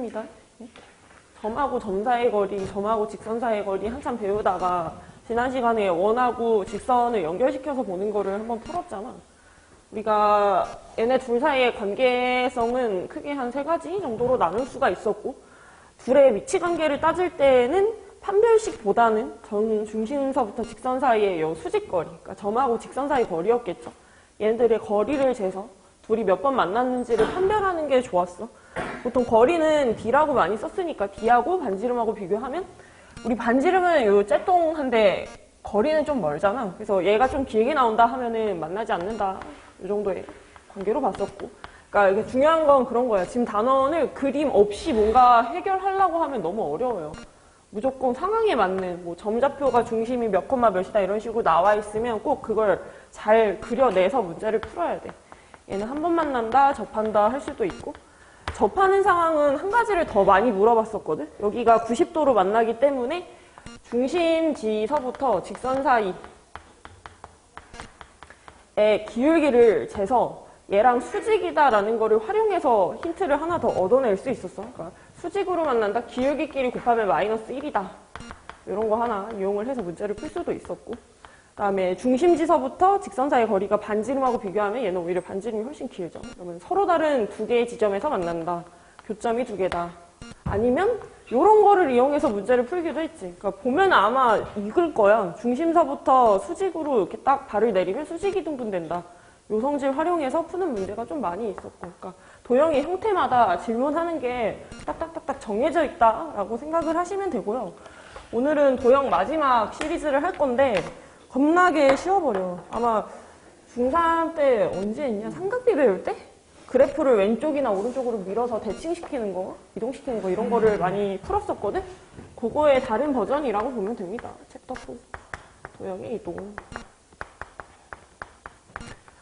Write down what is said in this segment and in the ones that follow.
합니다. 점하고 점 사이의 거리, 점하고 직선 사이의 거리 한참 배우다가 지난 시간에 원하고 직선을 연결시켜서 보는 거를 한번 풀었잖아. 우리가 얘네 둘 사이의 관계성은 크게 한 3가지 정도로 나눌 수가 있었고, 둘의 위치 관계를 따질 때는 판별식보다는 점 중심서부터 직선 사이의 요 수직거리, 그러니까 점하고 직선 사이 거리였겠죠. 얘네들의 거리를 재서 둘이 몇 번 만났는지를 판별하는 게 좋았어. 보통 거리는 D라고 많이 썼으니까 D하고 반지름하고 비교하면, 우리 반지름은 요 째똥한데 거리는 좀 멀잖아. 그래서 얘가 좀 길게 나온다 하면은 만나지 않는다, 이 정도의 관계로 봤었고. 그러니까 이게 중요한 건 그런 거야. 지금 단원을 그림 없이 뭔가 해결하려고 하면 너무 어려워요. 무조건 상황에 맞는 뭐 점좌표가 중심이 몇 콤마 몇이다 이런 식으로 나와 있으면 꼭 그걸 잘 그려내서 문제를 풀어야 돼. 얘는 한 번 만난다, 접한다 할 수도 있고, 접하는 상황은 한 가지를 더 많이 물어봤었거든. 여기가 90도로 만나기 때문에 중심지서부터 직선 사이의 기울기를 재서 얘랑 수직이다라는 거를 활용해서 힌트를 하나 더 얻어낼 수 있었어. 그러니까 수직으로 만난다, 기울기끼리 곱하면 마이너스 1이다. 이런 거 하나 이용을 해서 문제를 풀 수도 있었고, 그 다음에 중심지서부터 직선 사이의 거리가 반지름하고 비교하면 얘는 오히려 반지름이 훨씬 길죠. 그러면 서로 다른 2개의 지점에서 만난다. 교점이 2개다. 아니면 이런 거를 이용해서 문제를 풀기도 했지. 그러니까 보면 아마 익을 거야. 중심서부터 수직으로 이렇게 딱 발을 내리면 수직이 등분된다. 요 성질 활용해서 푸는 문제가 좀 많이 있었고, 그러니까 도형의 형태마다 질문하는 게 딱딱딱딱 정해져 있다라고 생각을 하시면 되고요. 오늘은 도형 마지막 시리즈를 할 건데 겁나게 쉬워버려. 아마 중3 때 언제 했냐? 삼각비 배울 때? 그래프를 왼쪽이나 오른쪽으로 밀어서 대칭시키는 거, 이동시키는 거 이런 거를 많이 풀었었거든? 그거의 다른 버전이라고 보면 됩니다. 챕터 4. 도형의 이동.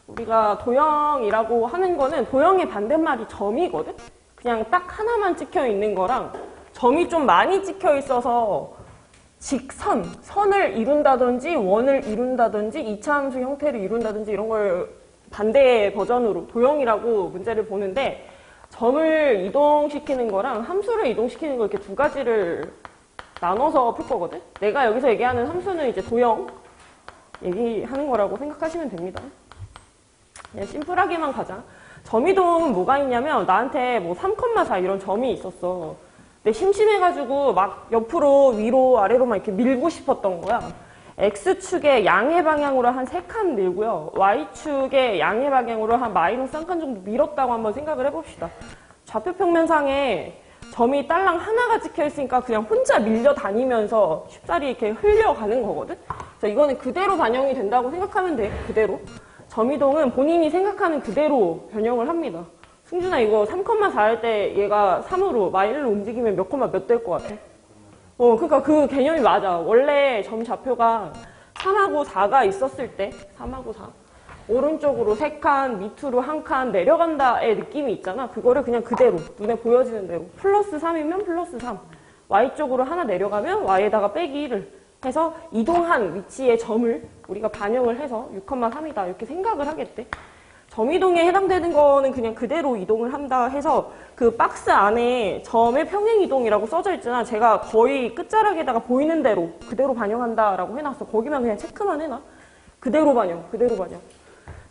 우리가 도형이라고 하는 거는 도형의 반대말이 점이거든? 그냥 딱 하나만 찍혀 있는 거랑 점이 좀 많이 찍혀 있어서 직선, 선을 이룬다든지 원을 이룬다든지 이차함수 형태를 이룬다든지 이런 걸 반대 버전으로 도형이라고 문제를 보는데, 점을 이동시키는 거랑 함수를 이동시키는 거 이렇게 2가지를 나눠서 풀 거거든? 내가 여기서 얘기하는 함수는 이제 도형 얘기하는 거라고 생각하시면 됩니다. 그냥 심플하게만 가자. 점이동은 뭐가 있냐면 나한테 뭐 3,4 이런 점이 있었어. 근데 심심해가지고 막 옆으로 위로 아래로만 이렇게 밀고 싶었던 거야. X축의 양의 방향으로 한 3칸 밀고요. Y축의 양의 방향으로 한 마이너스 1칸 정도 밀었다고 한번 생각을 해봅시다. 좌표평면상에 점이 딸랑 하나가 찍혀있으니까 그냥 혼자 밀려 다니면서 쉽사리 이렇게 흘려가는 거거든? 그래서 이거는 그대로 반영이 된다고 생각하면 돼, 그대로. 점이동은 본인이 생각하는 그대로 변형을 합니다. 승준아, 이거 3,4 할 때 얘가 3으로 마일로 움직이면 몇 콤마 몇 될 것 같아? 그러니까 그 개념이 맞아. 원래 점 좌표가 3하고 4가 있었을 때, 3하고 4. 오른쪽으로 3칸, 밑으로 1칸 내려간다의 느낌이 있잖아. 그거를 그냥 그대로, 눈에 보여지는 대로. 플러스 3이면 플러스 3. Y쪽으로 하나 내려가면 Y에다가 빼기 1을 해서 이동한 위치의 점을 우리가 반영을 해서 6,3이다. 이렇게 생각을 하겠대. 점이동에 해당되는 거는 그냥 그대로 이동을 한다 해서 그 박스 안에 점의 평행이동이라고 써져 있잖아. 제가 거의 끝자락에다가 보이는 대로 그대로 반영한다라고 해놨어. 거기만 그냥 체크만 해놔. 그대로 반영, 그대로 반영.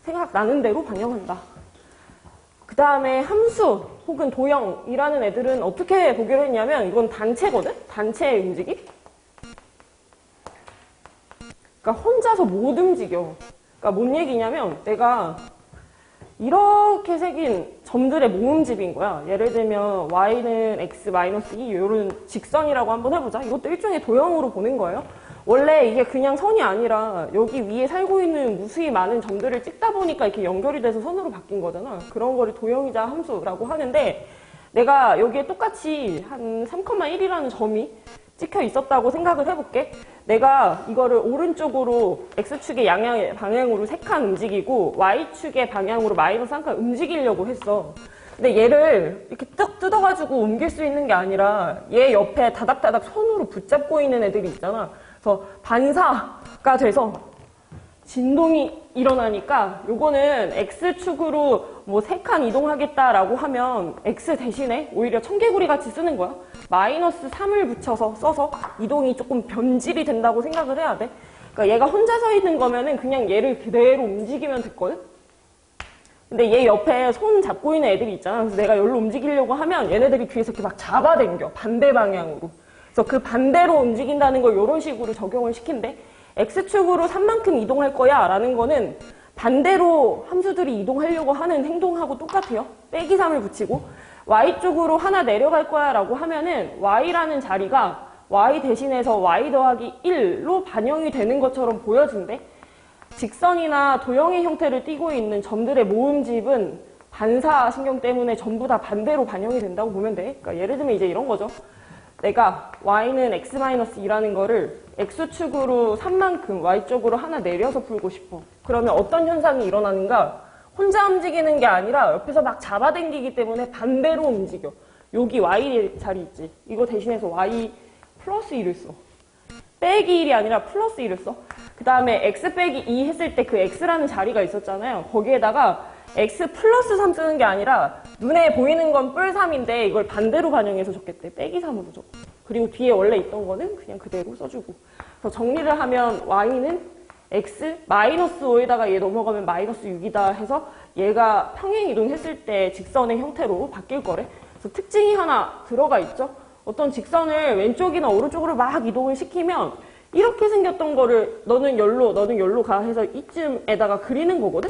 생각나는 대로 반영한다. 그 다음에 함수 혹은 도형이라는 애들은 어떻게 보기로 했냐면 이건 단체거든? 단체의 움직임? 그러니까 혼자서 못 움직여. 그러니까 뭔 얘기냐면 내가 이렇게 새긴 점들의 모음집인 거야. 예를 들면 y는 x-2 이런 직선이라고 한번 해보자. 이것도 일종의 도형으로 보는 거예요. 원래 이게 그냥 선이 아니라 여기 위에 살고 있는 무수히 많은 점들을 찍다 보니까 이렇게 연결이 돼서 선으로 바뀐 거잖아. 그런 거를 도형이자 함수라고 하는데, 내가 여기에 똑같이 한 3,1이라는 점이 찍혀 있었다고 생각을 해볼게. 내가 이거를 오른쪽으로 X축의 양의 방향으로 3칸 움직이고 Y축의 방향으로 마이너스 1칸 움직이려고 했어. 근데 얘를 이렇게 딱 뜯어가지고 옮길 수 있는 게 아니라 얘 옆에 다닥다닥 손으로 붙잡고 있는 애들이 있잖아. 그래서 반사가 돼서 진동이 일어나니까 요거는 X축으로 뭐 3칸 이동하겠다라고 하면 X 대신에 오히려 청개구리 같이 쓰는 거야. 마이너스 3을 붙여서 써서 이동이 조금 변질이 된다고 생각을 해야 돼. 그러니까 얘가 혼자 서 있는 거면은 그냥 얘를 그대로 움직이면 됐거든? 근데 얘 옆에 손 잡고 있는 애들이 있잖아. 그래서 내가 여기로 움직이려고 하면 얘네들이 뒤에서 이렇게 막 잡아당겨. 반대 방향으로. 그래서 그 반대로 움직인다는 걸 이런 식으로 적용을 시킨대. X축으로 3만큼 이동할 거야 라는 거는 반대로 함수들이 이동하려고 하는 행동하고 똑같아요. 빼기 3을 붙이고 Y쪽으로 하나 내려갈 거야 라고 하면은 Y라는 자리가 Y 대신해서 Y 더하기 1로 반영이 되는 것처럼 보여진대. 직선이나 도형의 형태를 띠고 있는 점들의 모음집은 반사신경 때문에 전부 다 반대로 반영이 된다고 보면 돼. 그러니까 예를 들면 이제 이런 거죠. 내가 y는 x-2라는 거를 x축으로 3만큼 y쪽으로 하나 내려서 풀고 싶어. 그러면 어떤 현상이 일어나는가? 혼자 움직이는 게 아니라 옆에서 막 잡아당기기 때문에 반대로 움직여. 여기 y 자리 있지. 이거 대신해서 y 플러스 1을 써. 빼기 1이 아니라 플러스 1을 써. 그 다음에 x 빼기 2 했을 때 그 x라는 자리가 있었잖아요. 거기에다가 x 플러스 3 쓰는 게 아니라 눈에 보이는 건 뿔 3인데 이걸 반대로 반영해서 적겠대. 빼기 3으로 적. 그리고 뒤에 원래 있던 거는 그냥 그대로 써주고. 그래서 정리를 하면 y는 x 마이너스 5에다가 얘 넘어가면 마이너스 6이다 해서 얘가 평행 이동했을 때 직선의 형태로 바뀔 거래. 그래서 특징이 하나 들어가 있죠. 어떤 직선을 왼쪽이나 오른쪽으로 막 이동을 시키면 이렇게 생겼던 거를 너는 열로 가 해서 이쯤에다가 그리는 거거든?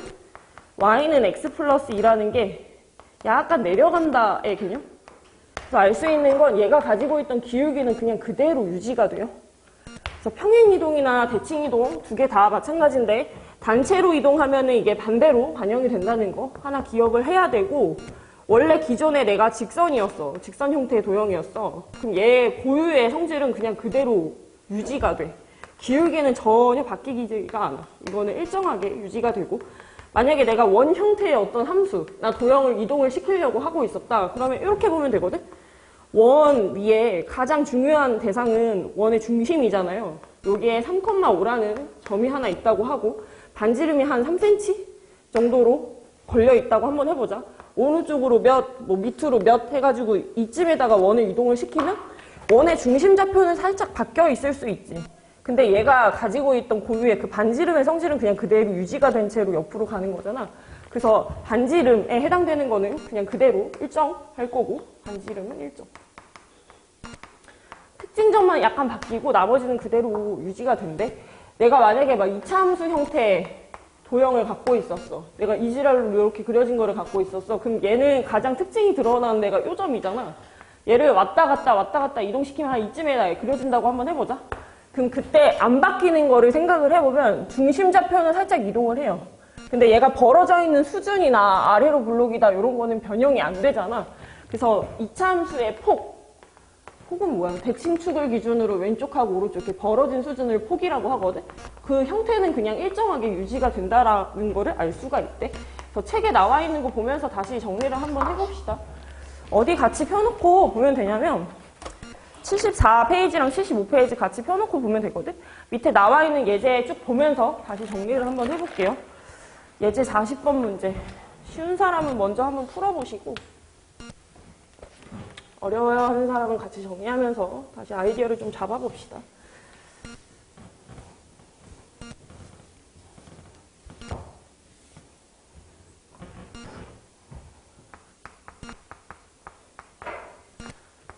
y는 x 플러스 2라는 게 약간 내려간다의 개념? 그래서 알 수 있는 건 얘가 가지고 있던 기울기는 그냥 그대로 유지가 돼요. 그래서 평행이동이나 대칭이동 두 개 다 마찬가지인데 단체로 이동하면 이게 반대로 반영이 된다는 거 하나 기억을 해야 되고 원래 기존에 내가 직선이었어. 직선 형태의 도형이었어. 그럼 얘 고유의 성질은 그냥 그대로 유지가 돼. 기울기는 전혀 바뀌지가 않아. 이거는 일정하게 유지가 되고 만약에 내가 원 형태의 어떤 함수, 나 도형을 이동을 시키려고 하고 있었다. 그러면 이렇게 보면 되거든? 원 위에 가장 중요한 대상은 원의 중심이잖아요. 여기에 3,5라는 점이 하나 있다고 하고 반지름이 한 3cm 정도로 걸려 있다고 한번 해보자. 어느 쪽으로 뭐 밑으로 몇 해가지고 이쯤에다가 원을 이동을 시키면 원의 중심 좌표는 살짝 바뀌어 있을 수 있지. 근데 얘가 가지고 있던 고유의 그 반지름의 성질은 그냥 그대로 유지가 된 채로 옆으로 가는 거잖아. 그래서 반지름에 해당되는 거는 그냥 그대로 일정할 거고 반지름은 일정. 특징점만 약간 바뀌고 나머지는 그대로 유지가 된대. 내가 만약에 막 이차함수 형태의 도형을 갖고 있었어. 내가 이 지랄로 이렇게 그려진 거를 갖고 있었어. 그럼 얘는 가장 특징이 드러나는 데가 요 점이잖아. 얘를 왔다 갔다 이동시키면 한 이쯤에 그려진다고 한번 해보자. 그럼 그때 안 바뀌는 거를 생각을 해보면 중심 좌표는 살짝 이동을 해요. 근데 얘가 벌어져 있는 수준이나 아래로 블록이다 이런 거는 변형이 안 되잖아. 그래서 이차함수의 폭은 뭐야? 대칭축을 기준으로 왼쪽하고 오른쪽 이렇게 벌어진 수준을 폭이라고 하거든? 그 형태는 그냥 일정하게 유지가 된다라는 거를 알 수가 있대. 그래서 책에 나와 있는 거 보면서 다시 정리를 한번 해봅시다. 어디 같이 펴놓고 보면 되냐면 74페이지랑 75페이지 같이 펴놓고 보면 되거든? 밑에 나와 있는 예제 쭉 보면서 다시 정리를 한번 해볼게요. 예제 40번 문제. 쉬운 사람은 먼저 한번 풀어보시고 어려워요 하는 사람은 같이 정리하면서 다시 아이디어를 좀 잡아봅시다.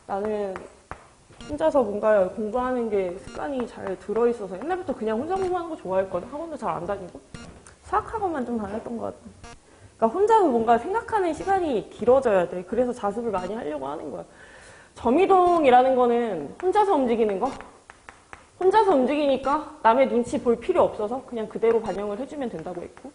나는 혼자서 뭔가 공부하는 게 습관이 잘 들어있어서 옛날부터 그냥 혼자 공부하는 거 좋아했거든. 학원도 잘 안 다니고. 수학학원만 좀 다녔던 것 같아. 그러니까 혼자서 뭔가 생각하는 시간이 길어져야 돼. 그래서 자습을 많이 하려고 하는 거야. 점이동이라는 거는 혼자서 움직이는 거. 혼자서 움직이니까 남의 눈치 볼 필요 없어서 그냥 그대로 반영을 해주면 된다고 했고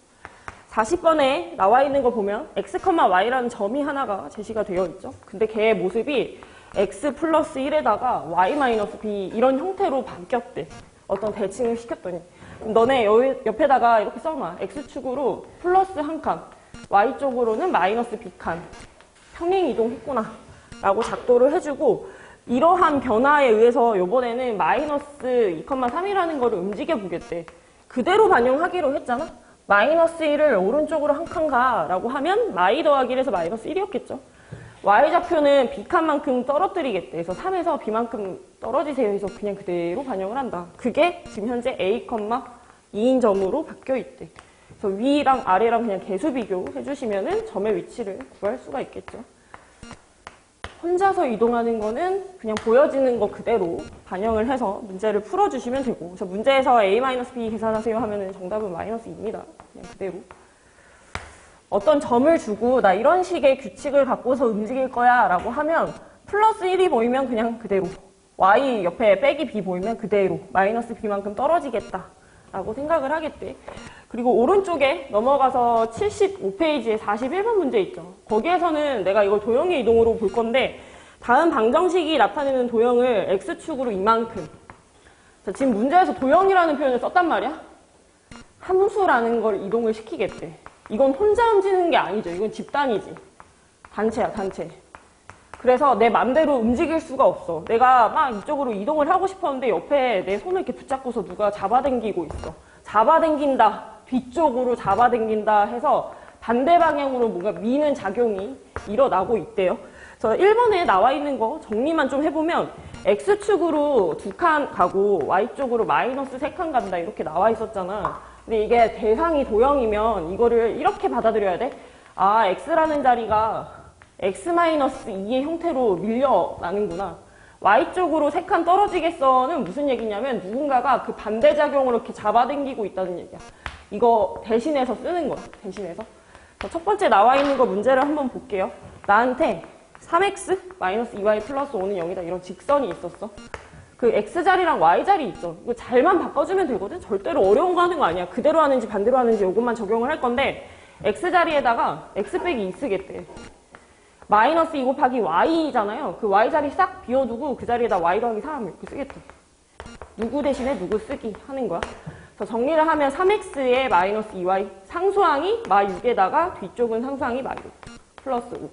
40번에 나와 있는 거 보면 x, y라는 점이 하나가 제시가 되어 있죠. 근데 걔의 모습이 x 플러스 1에다가 y 마이너스 b 이런 형태로 바뀌었대. 어떤 대칭을 시켰더니. 너네 옆에다가 이렇게 써놔. x축으로 플러스 1칸, y쪽으로는 마이너스 b칸. 평행 이동했구나 라고 작도를 해주고 이러한 변화에 의해서 이번에는 마이너스 2,3이라는 거를 움직여 보겠대. 그대로 반영하기로 했잖아. 마이너스 1을 오른쪽으로 한 칸 가라고 하면 마이 더하기 1에서 마이너스 1이었겠죠. y좌표는 b칸만큼 떨어뜨리겠대. 그래서 3에서 b만큼 떨어지세요 해서 그냥 그대로 반영을 한다. 그게 지금 현재 a, 2인 점으로 바뀌어 있대. 그래서 위랑 아래랑 그냥 개수 비교해주시면은 점의 위치를 구할 수가 있겠죠. 혼자서 이동하는 거는 그냥 보여지는 거 그대로 반영을 해서 문제를 풀어주시면 되고, 그래서 문제에서 a-b 계산하세요 하면은 정답은 -2입니다. 그냥 그대로. 어떤 점을 주고 나 이런 식의 규칙을 갖고서 움직일 거야 라고 하면 플러스 1이 보이면 그냥 그대로, y 옆에 빼기 b 보이면 그대로 마이너스 b만큼 떨어지겠다 라고 생각을 하겠대. 그리고 오른쪽에 넘어가서 75페이지에 41번 문제 있죠. 거기에서는 내가 이걸 도형의 이동으로 볼 건데, 다음 방정식이 나타내는 도형을 x축으로 이만큼. 자, 지금 문제에서 도형이라는 표현을 썼단 말이야. 함수라는 걸 이동을 시키겠대. 이건 혼자 움직이는 게 아니죠. 이건 집단이지. 단체야, 단체. 그래서 내 맘대로 움직일 수가 없어. 내가 막 이쪽으로 이동을 하고 싶었는데 옆에 내 손을 이렇게 붙잡고서 누가 잡아당기고 있어. 잡아당긴다, 뒤쪽으로 잡아당긴다 해서 반대 방향으로 뭔가 미는 작용이 일어나고 있대요. 그래서 1번에 나와 있는 거 정리만 좀 해보면 x축으로 2칸 가고 y쪽으로 마이너스 3칸 간다 이렇게 나와 있었잖아. 근데 이게 대상이 도형이면 이거를 이렇게 받아들여야 돼. 아, x라는 자리가 x-2의 형태로 밀려나는구나. y쪽으로 3칸 떨어지겠어는 무슨 얘기냐면 누군가가 그 반대작용으로 이렇게 잡아당기고 있다는 얘기야. 이거 대신해서 쓰는 거야. 대신해서. 첫 번째 나와 있는 거 문제를 한번 볼게요. 나한테 3x-2y 플러스 5는 0이다 이런 직선이 있었어. 그 x자리랑 y자리 있죠. 이거 잘만 바꿔주면 되거든. 절대로 어려운 거 하는 거 아니야. 그대로 하는지 반대로 하는지 이것만 적용을 할 건데, x자리에다가 x 빼기 2 쓰겠대. 마이너스 2 곱하기 y잖아요. 그 y자리 싹 비워두고 그 자리에다 y 더하기 3 이렇게 쓰겠대. 누구 대신에 누구 쓰기 하는 거야. 그래서 정리를 하면 3x에 마이너스 2y, 상수항이 마6에다가 뒤쪽은 상수항이 마6 플러스 5.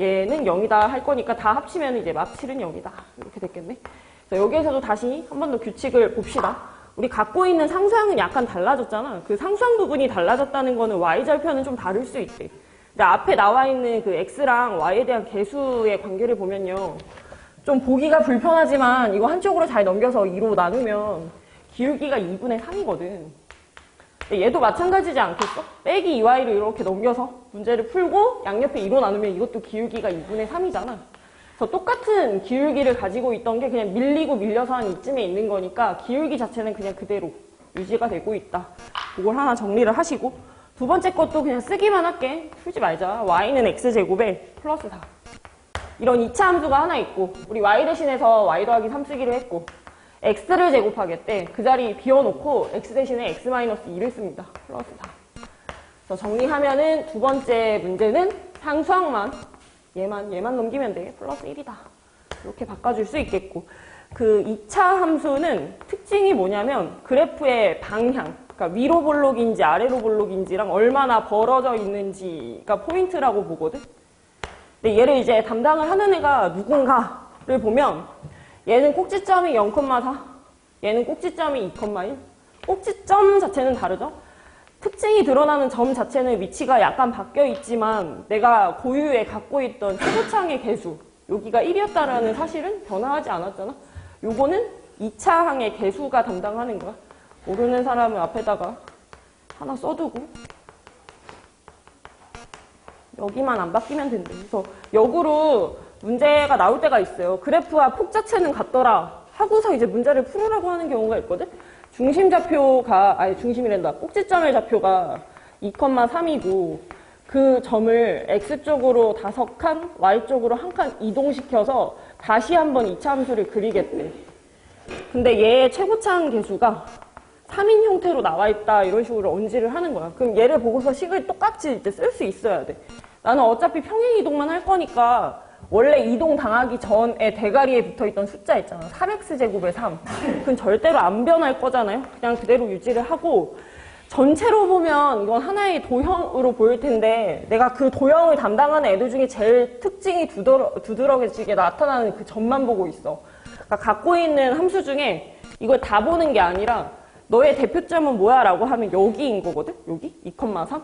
얘는 0이다 할 거니까 다 합치면 이제 마7은 0이다 이렇게 됐겠네. 그래서 여기에서도 다시 한 번 더 규칙을 봅시다. 우리 갖고 있는 상수항은 약간 달라졌잖아. 그 상수항 부분이 달라졌다는 거는 y절편은 좀 다를 수 있대. 근데 앞에 나와 있는 그 x랑 y에 대한 개수의 관계를 보면요, 좀 보기가 불편하지만 이거 한쪽으로 잘 넘겨서 2로 나누면 기울기가 2분의 3이거든. 얘도 마찬가지지 않겠어? 빼기 2y를 이렇게 넘겨서 문제를 풀고 양옆에 2로 나누면 이것도 기울기가 2분의 3이잖아. 그래서 똑같은 기울기를 가지고 있던 게 그냥 밀리고 밀려서 한 이쯤에 있는 거니까 기울기 자체는 그냥 그대로 유지가 되고 있다. 이걸 하나 정리를 하시고, 두 번째 것도 그냥 쓰기만 할게. 풀지 말자. y는 x제곱에 플러스 4. 이런 2차 함수가 하나 있고, 우리 y 대신해서 y 더하기 3 쓰기로 했고, x를 제곱하겠대. 그 자리 비워놓고 x 대신에 x-2를 씁니다. 플러스 4. 그래서 정리하면은 두 번째 문제는 상수항만 얘만 넘기면 돼. 플러스 1이다. 이렇게 바꿔줄 수 있겠고, 그 2차 함수는 특징이 뭐냐면 그래프의 방향, 그러니까 위로 볼록인지 아래로 볼록인지랑 얼마나 벌어져 있는지가 포인트라고 보거든. 근데 얘를 이제 담당을 하는 애가 누군가를 보면 얘는 꼭지점이 0,4, 얘는 꼭지점이 2,1. 꼭지점 자체는 다르죠. 특징이 드러나는 점 자체는 위치가 약간 바뀌어 있지만 내가 고유에 갖고 있던 최고차항의 개수, 여기가 1이었다라는 사실은 변화하지 않았잖아. 요거는 2차 항의 개수가 담당하는 거야. 모르는 사람을 앞에다가 하나 써두고 여기만 안 바뀌면 된대. 그래서 역으로 문제가 나올 때가 있어요. 그래프와 폭 자체는 같더라 하고서 이제 문제를 풀으라고 하는 경우가 있거든. 중심 좌표가, 아니 중심이란다. 꼭지점의 좌표가 2,3이고 그 점을 x쪽으로 5칸, y쪽으로 1칸 이동시켜서 다시 한번 2차 함수를 그리겠대. 근데 얘의 최고차항 개수가 3인 형태로 나와 있다 이런 식으로 언지를 하는 거야. 그럼 얘를 보고서 식을 똑같이 이제 쓸 수 있어야 돼. 나는 어차피 평행 이동만 할 거니까 원래 이동 당하기 전에 대가리에 붙어있던 숫자 있잖아. 3x제곱에 3. 그건 절대로 안 변할 거잖아요. 그냥 그대로 유지를 하고, 전체로 보면 이건 하나의 도형으로 보일 텐데 내가 그 도형을 담당하는 애들 중에 제일 특징이 두드러지게 나타나는 그 점만 보고 있어. 그러니까 갖고 있는 함수 중에 이걸 다 보는 게 아니라 너의 대표점은 뭐야? 라고 하면 여기인 거거든? 여기? 2,3?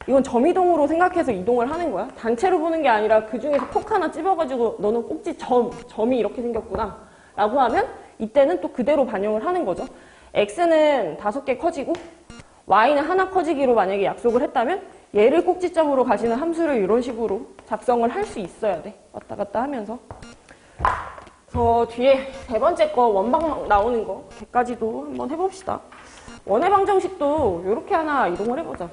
이건 점이동으로 생각해서 이동을 하는 거야. 단체로 보는 게 아니라 그 중에서 콕 하나 찝어가지고 너는 꼭지 점이 이렇게 생겼구나. 라고 하면 이때는 또 그대로 반영을 하는 거죠. x는 5개 커지고 y는 하나 커지기로 만약에 약속을 했다면 얘를 꼭지점으로 가시는 함수를 이런 식으로 작성을 할 수 있어야 돼. 왔다 갔다 하면서. 저 뒤에 세 번째 거 원방 나오는 거 걔까지도 한번 해봅시다. 원의 방정식도 이렇게 하나 이동을 해보자.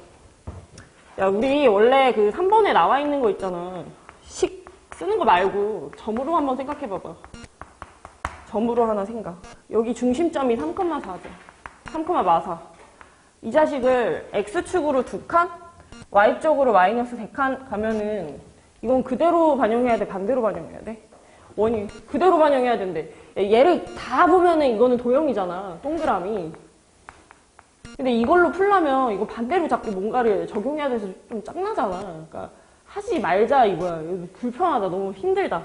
야, 우리 원래 그 3번에 나와 있는 거 있잖아. 식 쓰는 거 말고 점으로 한번 생각해봐봐. 점으로 하나 생각. 여기 중심점이 3,4죠. 3,4. 이 자식을 x축으로 2칸, y쪽으로 마이너스 3칸 가면은 이건 그대로 반영해야 돼? 반대로 반영해야 돼? 원이 그대로 반영해야 된대. 얘를 다 보면은 이거는 도형이잖아. 동그라미. 근데 이걸로 풀려면 이거 반대로 자꾸 뭔가를 적용해야 돼서 좀 짱나잖아. 그러니까 하지 말자 이거야. 불편하다. 너무 힘들다.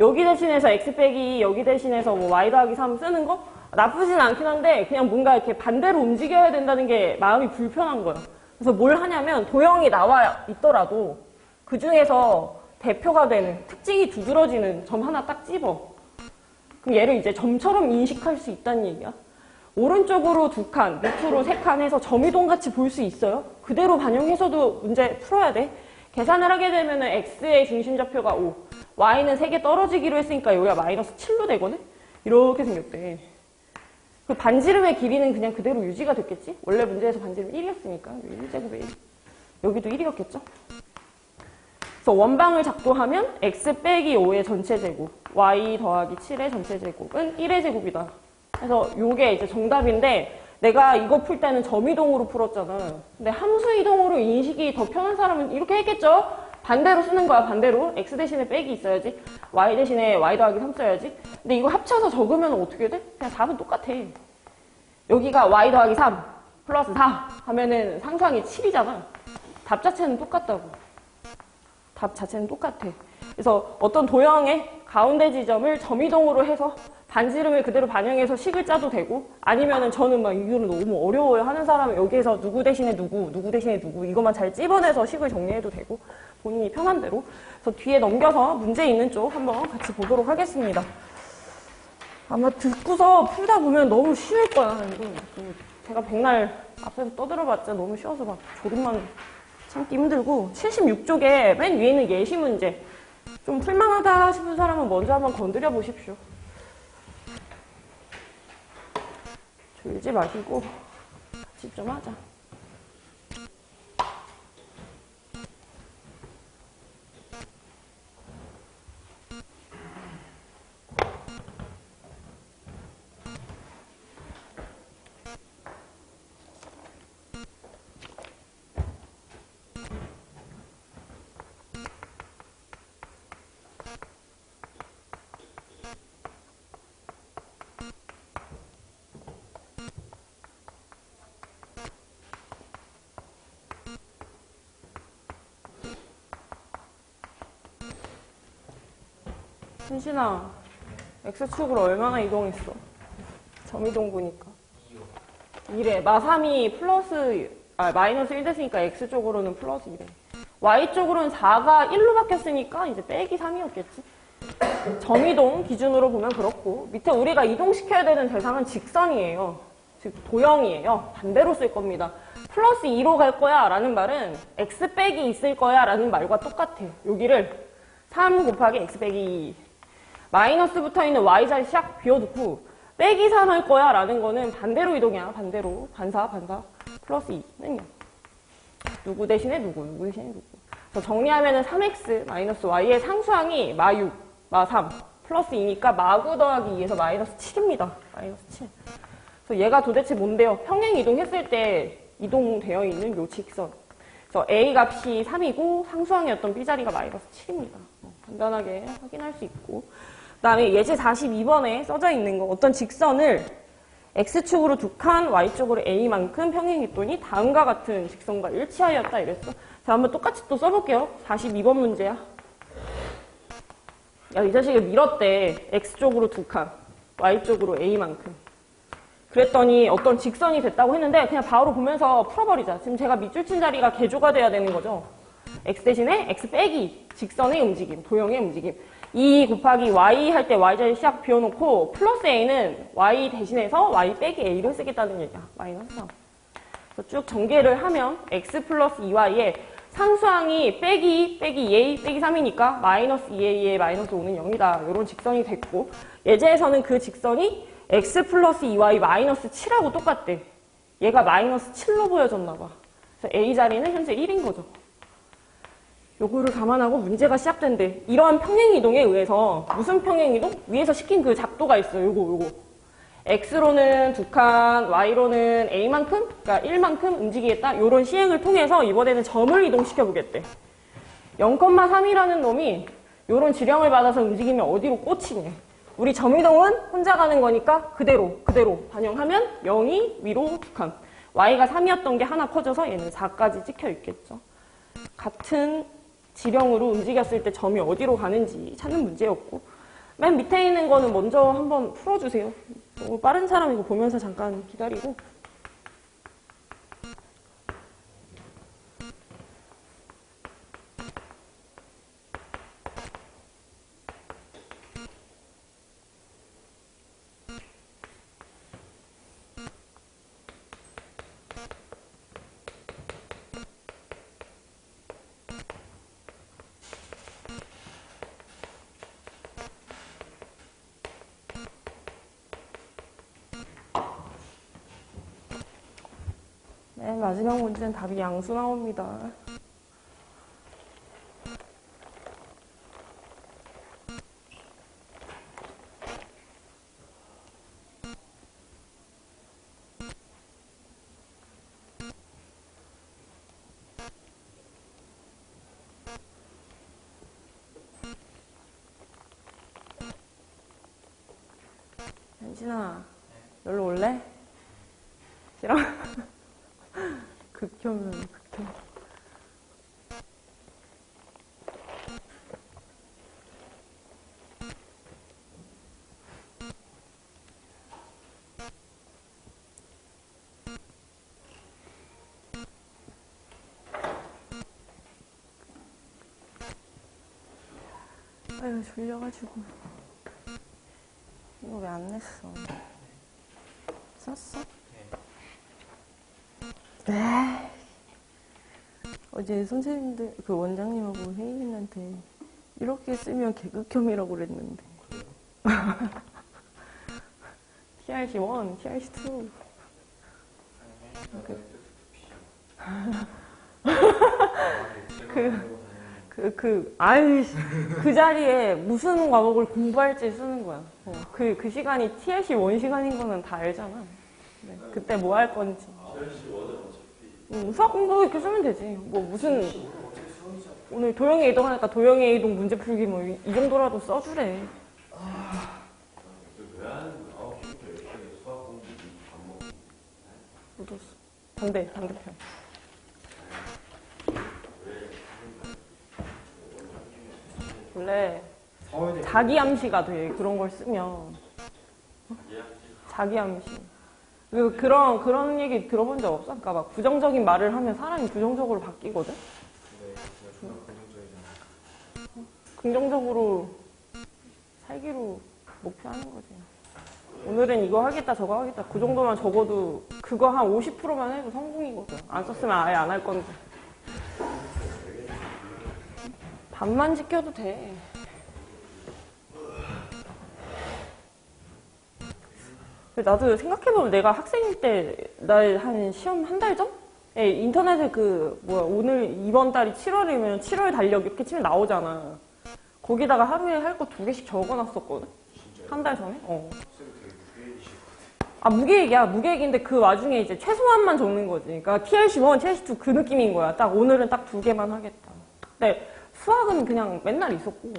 여기 대신해서 x 빼기 여기 대신해서 뭐 y 더하기 3 쓰는 거 나쁘진 않긴 한데 그냥 뭔가 이렇게 반대로 움직여야 된다는 게 마음이 불편한 거야. 그래서 뭘 하냐면 도형이 나와 있더라도 그 중에서 대표가 되는 특징이 두드러지는 점 하나 딱 집어. 그럼 얘를 이제 점처럼 인식할 수 있다는 얘기야. 오른쪽으로 2칸, 밑으로 3칸 해서 점이동 같이 볼 수 있어요. 그대로 반영해서도 문제 풀어야 돼. 계산을 하게 되면 x의 중심좌표가 5, y는 3개 떨어지기로 했으니까 여기가 마이너스 7로 되거든? 이렇게 생겼대. 그 반지름의 길이는 그냥 그대로 유지가 됐겠지? 원래 문제에서 반지름 1이었으니까 1제곱에 1. 여기도 1이었겠죠? 그래서 원방을 작도하면 x 빼기 5의 전체 제곱, y 더하기 7의 전체 제곱은 1의 제곱이다. 그래서 요게 이제 정답인데 내가 이거 풀 때는 점이동으로 풀었잖아. 근데 함수 이동으로 인식이 더 편한 사람은 이렇게 했겠죠? 반대로 쓰는 거야, 반대로. x 대신에 빼기 있어야지. y 대신에 y 더하기 3 써야지. 근데 이거 합쳐서 적으면 어떻게 돼? 그냥 답은 똑같아. 여기가 y 더하기 3 플러스 4 하면은 상수항이 7이잖아. 답 자체는 똑같다고. 답 자체는 똑같아. 그래서 어떤 도형의 가운데 지점을 점이동으로 해서 반지름을 그대로 반영해서 식을 짜도 되고 아니면은 저는 막 이거는 너무 어려워요 하는 사람은 여기에서 누구 대신에 누구, 누구 대신에 누구 이것만 잘 찝어내서 식을 정리해도 되고 본인이 편한 대로. 그래서 뒤에 넘겨서 문제 있는 쪽 한번 같이 보도록 하겠습니다. 아마 듣고서 풀다 보면 너무 쉬울 거야. 이거 제가 백날 앞에서 떠들어봤자 너무 쉬워서 막 졸음만 참기 힘들고 76쪽에 맨 위에 있는 예시 문제 좀 풀만하다 싶은 사람은 먼저 한번 건드려 보십시오. 졸지 마시고 같이 좀 하자. 현신아, X축으로 얼마나 이동했어? 점이동 보니까. 2래. 마3이 마이너스 1 됐으니까 X쪽으로는 플러스 2래. Y쪽으로는 4가 1로 바뀌었으니까 이제 빼기 3이었겠지. 점이동 기준으로 보면 그렇고, 밑에 우리가 이동시켜야 되는 대상은 직선이에요. 즉, 도형이에요. 반대로 쓸 겁니다. 플러스 2로 갈 거야 라는 말은 X 빼기 있을 거야 라는 말과 똑같아. 여기를 3 곱하기 X 빼기 2. 마이너스 붙어 있는 Y자리 샥 비워두고 빼기 3 할 거야 라는 거는 반대로 이동이야. 반대로. 반사. 플러스 2는요. 누구 대신에 누구, 누구 대신에 누구. 그래서 정리하면은 3x 마이너스 y의 상수항이 마6, 마3 플러스 2니까 마9 더하기 2에서 마이너스 7입니다. 마이너스 7. 그래서 얘가 도대체 뭔데요? 평행 이동했을 때 이동되어 있는 요 직선. 그래서 a 값이 3이고 상수항이었던 b자리가 마이너스 7입니다. 간단하게 확인할 수 있고. 그 다음에 예제 42번에 써져 있는 거 어떤 직선을 x축으로 2칸, y쪽으로 a만큼 평행했더니 다음과 같은 직선과 일치하였다 이랬어. 자, 한번 똑같이 또 써볼게요. 42번 문제야. 야, 이 자식을 밀었대. x쪽으로 2칸, y쪽으로 a만큼. 그랬더니 어떤 직선이 됐다고 했는데 그냥 바로 보면서 풀어버리자. 지금 제가 밑줄 친 자리가 개조가 돼야 되는 거죠. x 대신에 x 빼기 직선의 움직임, 도형의 움직임. 2 곱하기 y 할 때 y자리 시작 비워놓고 플러스 a는 y 대신해서 y 빼기 a를 쓰겠다는 얘기야. 마이너스 3. 그래서 쭉 전개를 하면 x 플러스 2y에 상수항이 빼기 a 빼기 3이니까 마이너스 2a에 마이너스 5는 0이다. 이런 직선이 됐고 예제에서는 그 직선이 x 플러스 2y 마이너스 7하고 똑같대. 얘가 마이너스 7로 보여졌나 봐. 그래서 a 자리는 현재 1인 거죠. 요거를 감안하고 문제가 시작된대. 이러한 평행이동에 의해서 무슨 평행이동? 위에서 시킨 그 작도가 있어요. 요거. x로는 2칸, y로는 a만큼, 그러니까 1만큼 움직이겠다. 요런 시행을 통해서 이번에는 점을 이동시켜 보겠대. 0,3이라는 놈이 요런 지령을 받아서 움직이면 어디로 꽂히냐. 우리 점이동은 혼자 가는 거니까 그대로 반영하면 0이 위로 2칸. y가 3이었던 게 하나 커져서 얘는 4까지 찍혀 있겠죠. 같은 지령으로 움직였을 때 점이 어디로 가는지 찾는 문제였고 맨 밑에 있는 거는 먼저 한번 풀어주세요. 너무 빠른 사람 이거 보면서 잠깐 기다리고 맨 마지막 문제는 답이 양수 나옵니다. 현진아, 여기로 올래? 싫어? 극혐은 극혐. 아유 졸려가지고 이거 왜 안 냈어? 썼어? 네. 어제 선생님들 그 원장님하고 혜인이한테 이렇게 쓰면 개극혐이라고 그랬는데. TRC1, TRC2. 그 자리에 무슨 과목을 공부할지 쓰는 거야. 그 시간이 TRC1 시간인 거는 다 알잖아. 네, 그때 뭐 할 건지. 수학 공부 이렇게 쓰면 되지. 뭐 무슨 오늘 도형의 이동하니까 도형의 이동 문제 풀기 뭐 이 정도라도 써주래. 묻었어. 반대편. 원래 자기 암시가 돼. 그런 걸 쓰면 자기 암시. 그런 얘기 들어본 적 없어? 그러니까 막 부정적인 말을 하면 사람이 부정적으로 바뀌거든? 긍정적으로 살기로 목표하는 거지. 오늘은 이거 하겠다 저거 하겠다 그 정도만 적어도 그거 한 50%만 해도 성공이거든. 안 썼으면 아예 안 할 건데. 반만 지켜도 돼. 나도 생각해보면 내가 학생일 때, 한 시험 한 달 전? 인터넷에 오늘 이번 달이 7월이면 7월 달력 이렇게 치면 나오잖아. 거기다가 하루에 할 거 2개씩 적어놨었거든? 한 달 전에? 아, 무계획이야. 무계획인데 그 와중에 이제 최소한만 적는 거지. 그러니까 TRC1, TRC2 그 느낌인 거야. 딱 오늘은 딱 2개만 하겠다. 근데 수학은 그냥 맨날 있었고.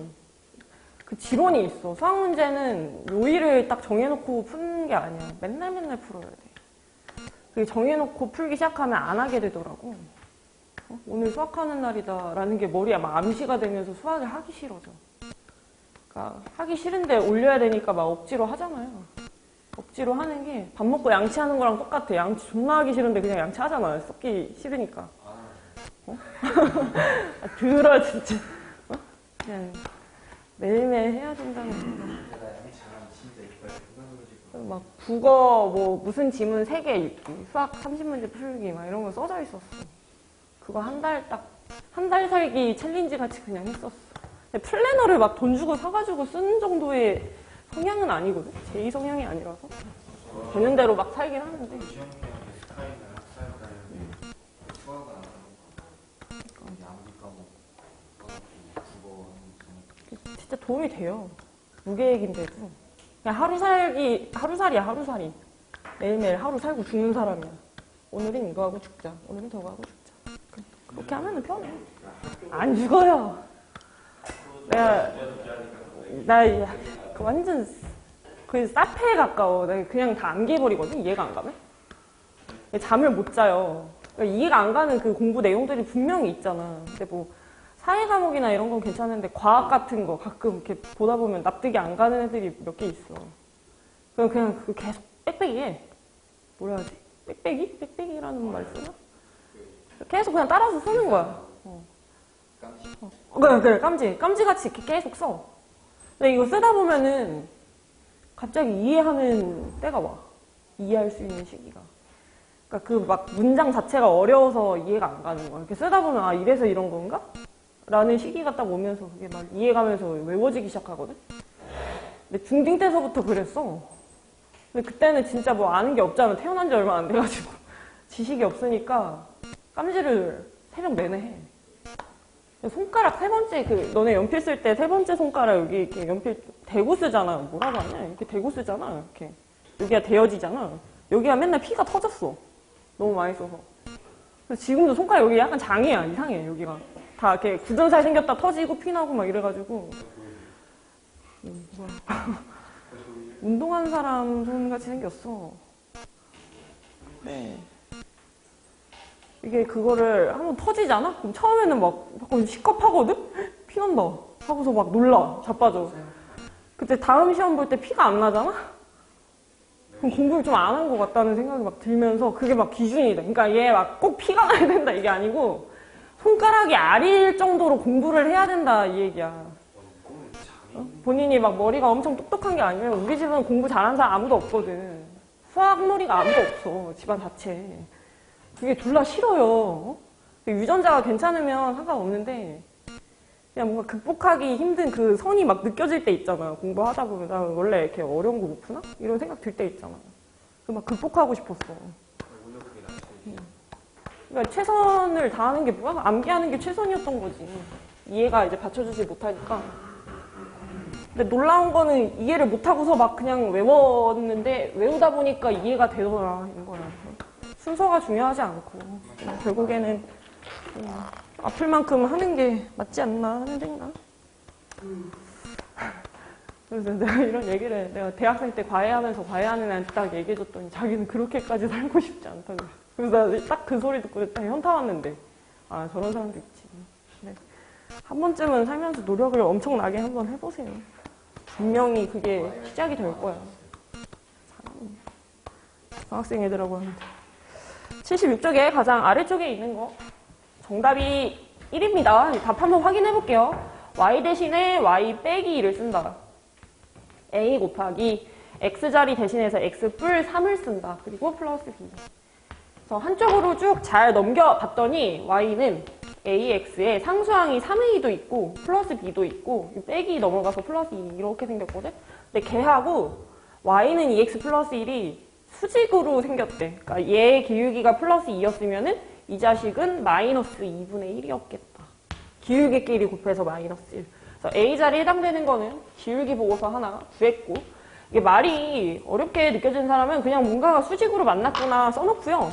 그 지론이 있어. 수학 문제는 요일을 딱 정해놓고 푸는 게 아니야. 맨날 풀어야 돼. 그 정해놓고 풀기 시작하면 안 하게 되더라고. 오늘 수학하는 날이다 라는 게 머리에 막 암시가 되면서 수학을 하기 싫어져. 그러니까 하기 싫은데 올려야 되니까 막 억지로 하잖아요. 억지로 하는 게 밥 먹고 양치하는 거랑 똑같아. 양치 존나 하기 싫은데 그냥 양치하잖아. 썩기 싫으니까. 어? 아, 들어 진짜. 어? 그냥 매일매일 해야 된다는 생각. 막 국어 뭐 무슨 지문 3개 읽기, 수학 30문제 풀기 막 이런 거 써져 있었어. 그거 한 달 살기 챌린지 같이 그냥 했었어. 근데 플래너를 막 돈 주고 사가지고 쓰는 정도의 성향은 아니거든. 제2 성향이 아니라서 되는 대로 막 살긴 하는데. 진짜 도움이 돼요. 무계획인데도. 그냥 하루살이야, 하루살이. 매일매일 하루 살고 죽는 사람이야. 오늘은 이거 하고 죽자. 오늘은 저거 하고 죽자. 그렇게 하면은 편해. 안 죽어요. 그 완전, 그 사페에 가까워. 내가 그냥 다 암기해버리거든, 이해가 안 가면? 잠을 못 자요. 그러니까 이해가 안 가는 그 공부 내용들이 분명히 있잖아. 근데 뭐, 사회 과목이나 이런 건 괜찮은데, 과학 같은 거 가끔 이렇게 보다 보면 납득이 안 가는 애들이 몇 개 있어. 그럼 그냥 그 계속 빽빽이 해. 뭐라 하지? 빽빽이? 빽빽이라는 말 쓰나? 계속 그냥 따라서 쓰는 거야. 그래, 깜지같이 이렇게 계속 써. 근데 이거 쓰다 보면은 갑자기 이해하는 때가 와. 이해할 수 있는 시기가. 그러니까 그 막 문장 자체가 어려워서 이해가 안 가는 거야. 이렇게 쓰다 보면 아, 이래서 이런 건가? 라는 시기가 딱 오면서 그게 막 이해가면서 외워지기 시작하거든? 근데 중딩 때서부터 그랬어. 근데 그때는 진짜 뭐 아는 게 없잖아. 태어난 지 얼마 안 돼가지고. 지식이 없으니까 깜지를 새벽 내내 해. 손가락 세 번째, 너네 연필 쓸 때 세 번째 손가락 여기 이렇게 연필 대고 쓰잖아. 뭐라고 하냐? 이렇게 대고 쓰잖아. 이렇게. 여기가 대어지잖아. 여기가 맨날 피가 터졌어. 너무 많이 써서. 그래서 지금도 손가락 여기 약간 장이야. 이상해, 여기가. 다 이렇게 굳은 살 생겼다 터지고 피나고 막 이래가지고. 뭐야. 운동하는 사람 손같이 생겼어. 네. 이게 그거를 한번 터지잖아? 그럼 처음에는 막 시겁하거든? 피난다. 하고서 막 놀라. 자빠져. 그때 다음 시험 볼 때 피가 안 나잖아? 그럼 공부를 좀 안 한 것 같다는 생각이 막 들면서 그게 막 기준이 돼. 그러니까 얘 막 꼭 피가 나야 된다 이게 아니고 손가락이 아릴 정도로 공부를 해야 된다 이 얘기야. 본인이 막 머리가 엄청 똑똑한 게 아니면 우리 집은 공부 잘하는 사람 아무도 없거든. 수학 머리가 아무도 없어. 집안 자체. 그게 졸라 싫어요. 유전자가 괜찮으면 상관없는데 그냥 뭔가 극복하기 힘든 그 선이 막 느껴질 때 있잖아. 공부하다 보면 나 원래 이렇게 어려운 거 못 푸나? 이런 생각 들 때 있잖아. 그 막 극복하고 싶었어. 그러니까 최선을 다하는 게 뭐야? 암기하는 게 최선이었던 거지. 이해가 이제 받쳐주지 못하니까. 근데 놀라운 거는 이해를 못하고서 막 그냥 외웠는데 외우다 보니까 이해가 되더라 이런 거야. 순서가 중요하지 않고 결국에는 아플 만큼 하는 게 맞지 않나 하는 생각. 그래서 내가 이런 얘기를 내가 대학생 때 과외하면서 과외하는 애한테 딱 얘기해줬더니 자기는 그렇게까지 살고 싶지 않다고. 그래서 딱 그 소리 듣고 딱 현타 왔는데 아 저런 사람도 있지. 네. 한 번쯤은 살면서 노력을 엄청나게 한번 해보세요. 분명히 그게 시작이 될 거야. 중학생 애들하고 하는데 76쪽에 가장 아래쪽에 있는 거 정답이 1입니다. 답 한번 확인해 볼게요. y 대신에 y 빼기 2를 쓴다. a 곱하기 x자리 대신해서 x 뿔 3을 쓴다. 그리고 플러스 b. 그래서 한쪽으로 쭉 잘 넘겨봤더니 y는 ax에 상수항이 3a도 있고 플러스 b도 있고 빼기 넘어가서 플러스 2 이렇게 생겼거든. 근데 걔하고 y는 2x 플러스 1이 수직으로 생겼대. 그러니까 얘의 기울기가 플러스 2였으면은 이 자식은 마이너스 2분의 1이었겠다. 기울기끼리 곱해서 마이너스 1. 그래서 A자리에 해당되는 거는 기울기 보고서 하나 구했고 이게 말이 어렵게 느껴지는 사람은 그냥 뭔가가 수직으로 만났구나 써놓고요.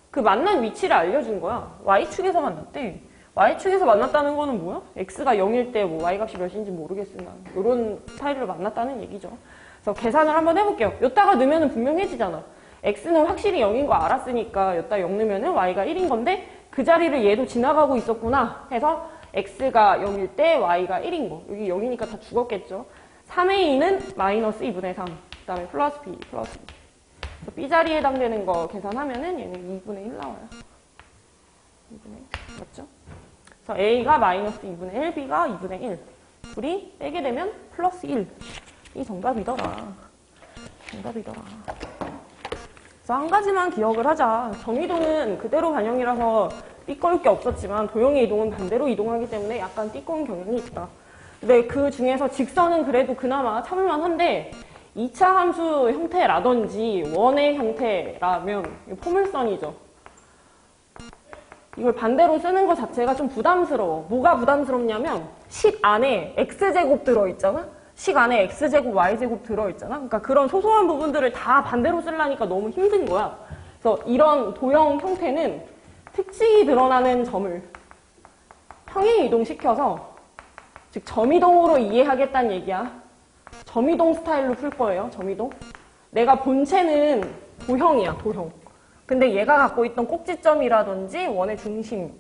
그 만난 위치를 알려준 거야. Y축에서 만났대. Y축에서 만났다는 거는 뭐야? X가 0일 때 뭐 Y값이 몇인지 모르겠으나 이런 사이를 만났다는 얘기죠. 그래서 계산을 한번 해볼게요. 여기다가 넣으면 분명해지잖아. X는 확실히 0인 거 알았으니까 여기다 0 넣으면 Y가 1인 건데 그 자리를 얘도 지나가고 있었구나 해서 X가 0일 때 Y가 1인 거. 여기 0이니까 다 죽었겠죠. 3A는 마이너스 2분의 3. 다음에 플러스 B, 플러스 B. B 자리에 해당되는 거 계산하면은 얘는 2분의 1 나와요. 2분의 1. 맞죠? 그래서 A가 마이너스 2분의 1, B가 2분의 1. 둘이 빼게 되면 플러스 1. 이 정답이더라. 정답이더라. 그래서 한 가지만 기억을 하자. 정이동은 그대로 반영이라서 띠꺼울 게 없었지만 도형의 이동은 반대로 이동하기 때문에 약간 띠꺼운 경향이 있다. 근데 그 중에서 직선은 그래도 그나마 참을만 한데 2차 함수 형태라든지 원의 형태라면 포물선이죠. 이걸 반대로 쓰는 것 자체가 좀 부담스러워. 뭐가 부담스럽냐면 식 안에 x제곱 들어있잖아? 식 안에 x제곱, y제곱 들어있잖아? 그러니까 그런 소소한 부분들을 다 반대로 쓰려니까 너무 힘든 거야. 그래서 이런 도형 형태는 특징이 드러나는 점을 평행 이동시켜서 즉 점이동으로 이해하겠다는 얘기야. 점이동 스타일로 풀 거예요. 점이동. 내가 본체는 도형이야. 도형. 근데 얘가 갖고 있던 꼭지점이라든지 원의 중심을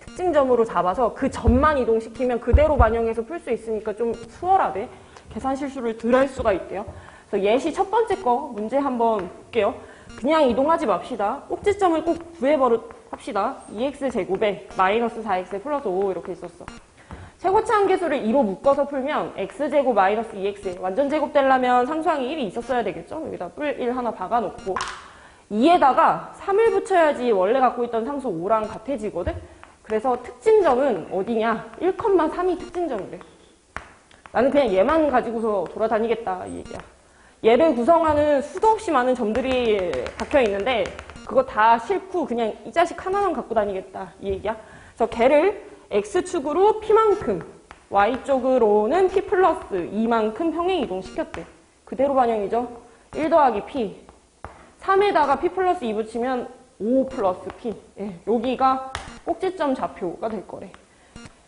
특징점으로 잡아서 그 점만 이동시키면 그대로 반영해서 풀 수 있으니까 좀 수월하대. 계산 실수를 덜 할 수가 있대요. 그래서 예시 첫 번째 거 문제 한번 볼게요. 그냥 이동하지 맙시다. 꼭지점을 꼭 구해버릇 합시다. 2x제곱에 마이너스 4x 플러스 5 이렇게 있었어. 최고차 함계수를 2로 묶어서 풀면 x제곱 마이너스 2x 완전 제곱 되려면 상수항이 1이 있었어야 되겠죠? 여기다 뿔 1 하나 박아놓고 2에다가 3을 붙여야지 원래 갖고 있던 상수 5랑 같아지거든? 그래서 특징점은 어디냐? 1,3이 특징점이래. 나는 그냥 얘만 가지고서 돌아다니겠다 이 얘기야. 얘를 구성하는 수도 없이 많은 점들이 박혀 있는데 그거 다 싫고 그냥 이 자식 하나만 갖고 다니겠다 이 얘기야. 그래서 걔를 X축으로 P만큼, Y쪽으로는 P 플러스 2만큼 평행 이동시켰대. 그대로 반영이죠. 1 더하기 P. 3에다가 P 플러스 2 붙이면 5 플러스 P. 예, 여기가 꼭지점 좌표가 될 거래.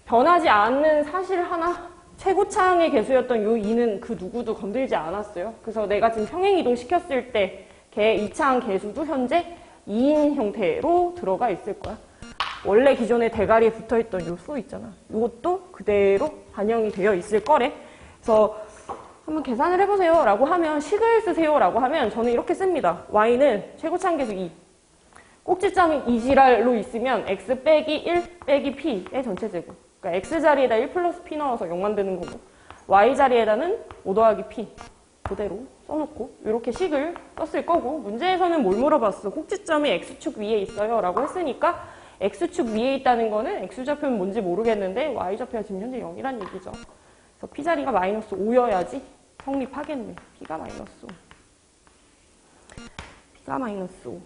변하지 않는 사실 하나, 최고차항의 개수였던 요 2는 그 누구도 건들지 않았어요. 그래서 내가 지금 평행 이동시켰을 때 걔 2차항 개수도 현재 2인 형태로 들어가 있을 거야. 원래 기존에 대가리에 붙어있던 요 수 있잖아. 이것도 그대로 반영이 되어 있을 거래. 그래서 한번 계산을 해보세요 라고 하면 식을 쓰세요 라고 하면 저는 이렇게 씁니다. y는 최고차항 계수 2. 꼭지점이 2지랄로 있으면 x 빼기 1 빼기 p의 전체 제곱. 그러니까 x 자리에다 1 플러스 p 넣어서 0 만드는 거고 y 자리에다는 5 더하기 p 그대로 써놓고 이렇게 식을 썼을 거고 문제에서는 뭘 물어봤어? 꼭지점이 x축 위에 있어요 라고 했으니까 x축 위에 있다는 거는 x좌표는 뭔지 모르겠는데 y좌표가 지금 현재 0이란 얘기죠. 그래서 p자리가 마이너스 5여야지 성립하겠네. p가 마이너스 5. p가 마이너스 5.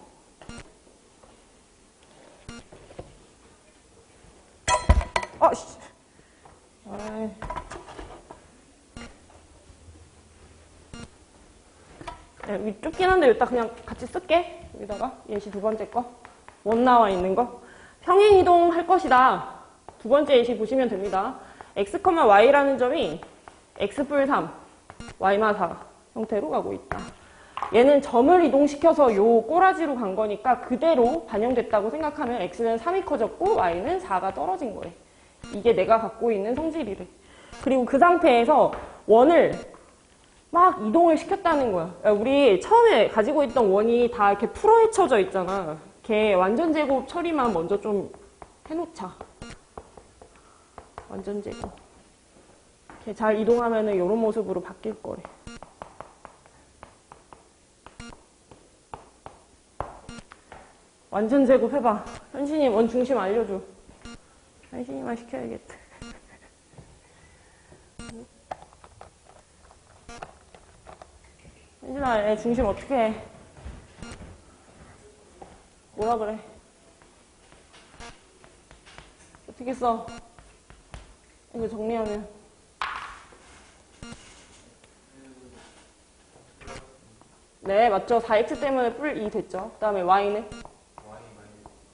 아씨. 네, 좁긴 한데 일단 그냥 같이 쓸게. 여기다가 예시 두 번째 거. 원 나와 있는 거. 평행 이동할 것이다. 두 번째 예시 보시면 됩니다. x, y라는 점이 x뿔 3, y마 4 형태로 가고 있다. 얘는 점을 이동시켜서 요 꼬라지로 간 거니까 그대로 반영됐다고 생각하면 x는 3이 커졌고 y는 4가 떨어진 거예요. 이게 내가 갖고 있는 성질이래. 그리고 그 상태에서 원을 막 이동을 시켰다는 거야. 우리 처음에 가지고 있던 원이 다 이렇게 풀어헤쳐져 있잖아. 걔 완전 제곱 처리만 먼저 좀 해놓자. 완전 제곱. 걔 잘 이동하면은 이런 모습으로 바뀔 거래. 완전 제곱 해봐. 현신이 원 중심 알려줘. 현신이만 시켜야겠다. 현진아, 얘 중심 어떻게 해? 뭐라 그래? 어떻게 써? 이거 정리하면. 네, 맞죠. 4x 때문에 뿔 2 됐죠. 그 다음에 y는?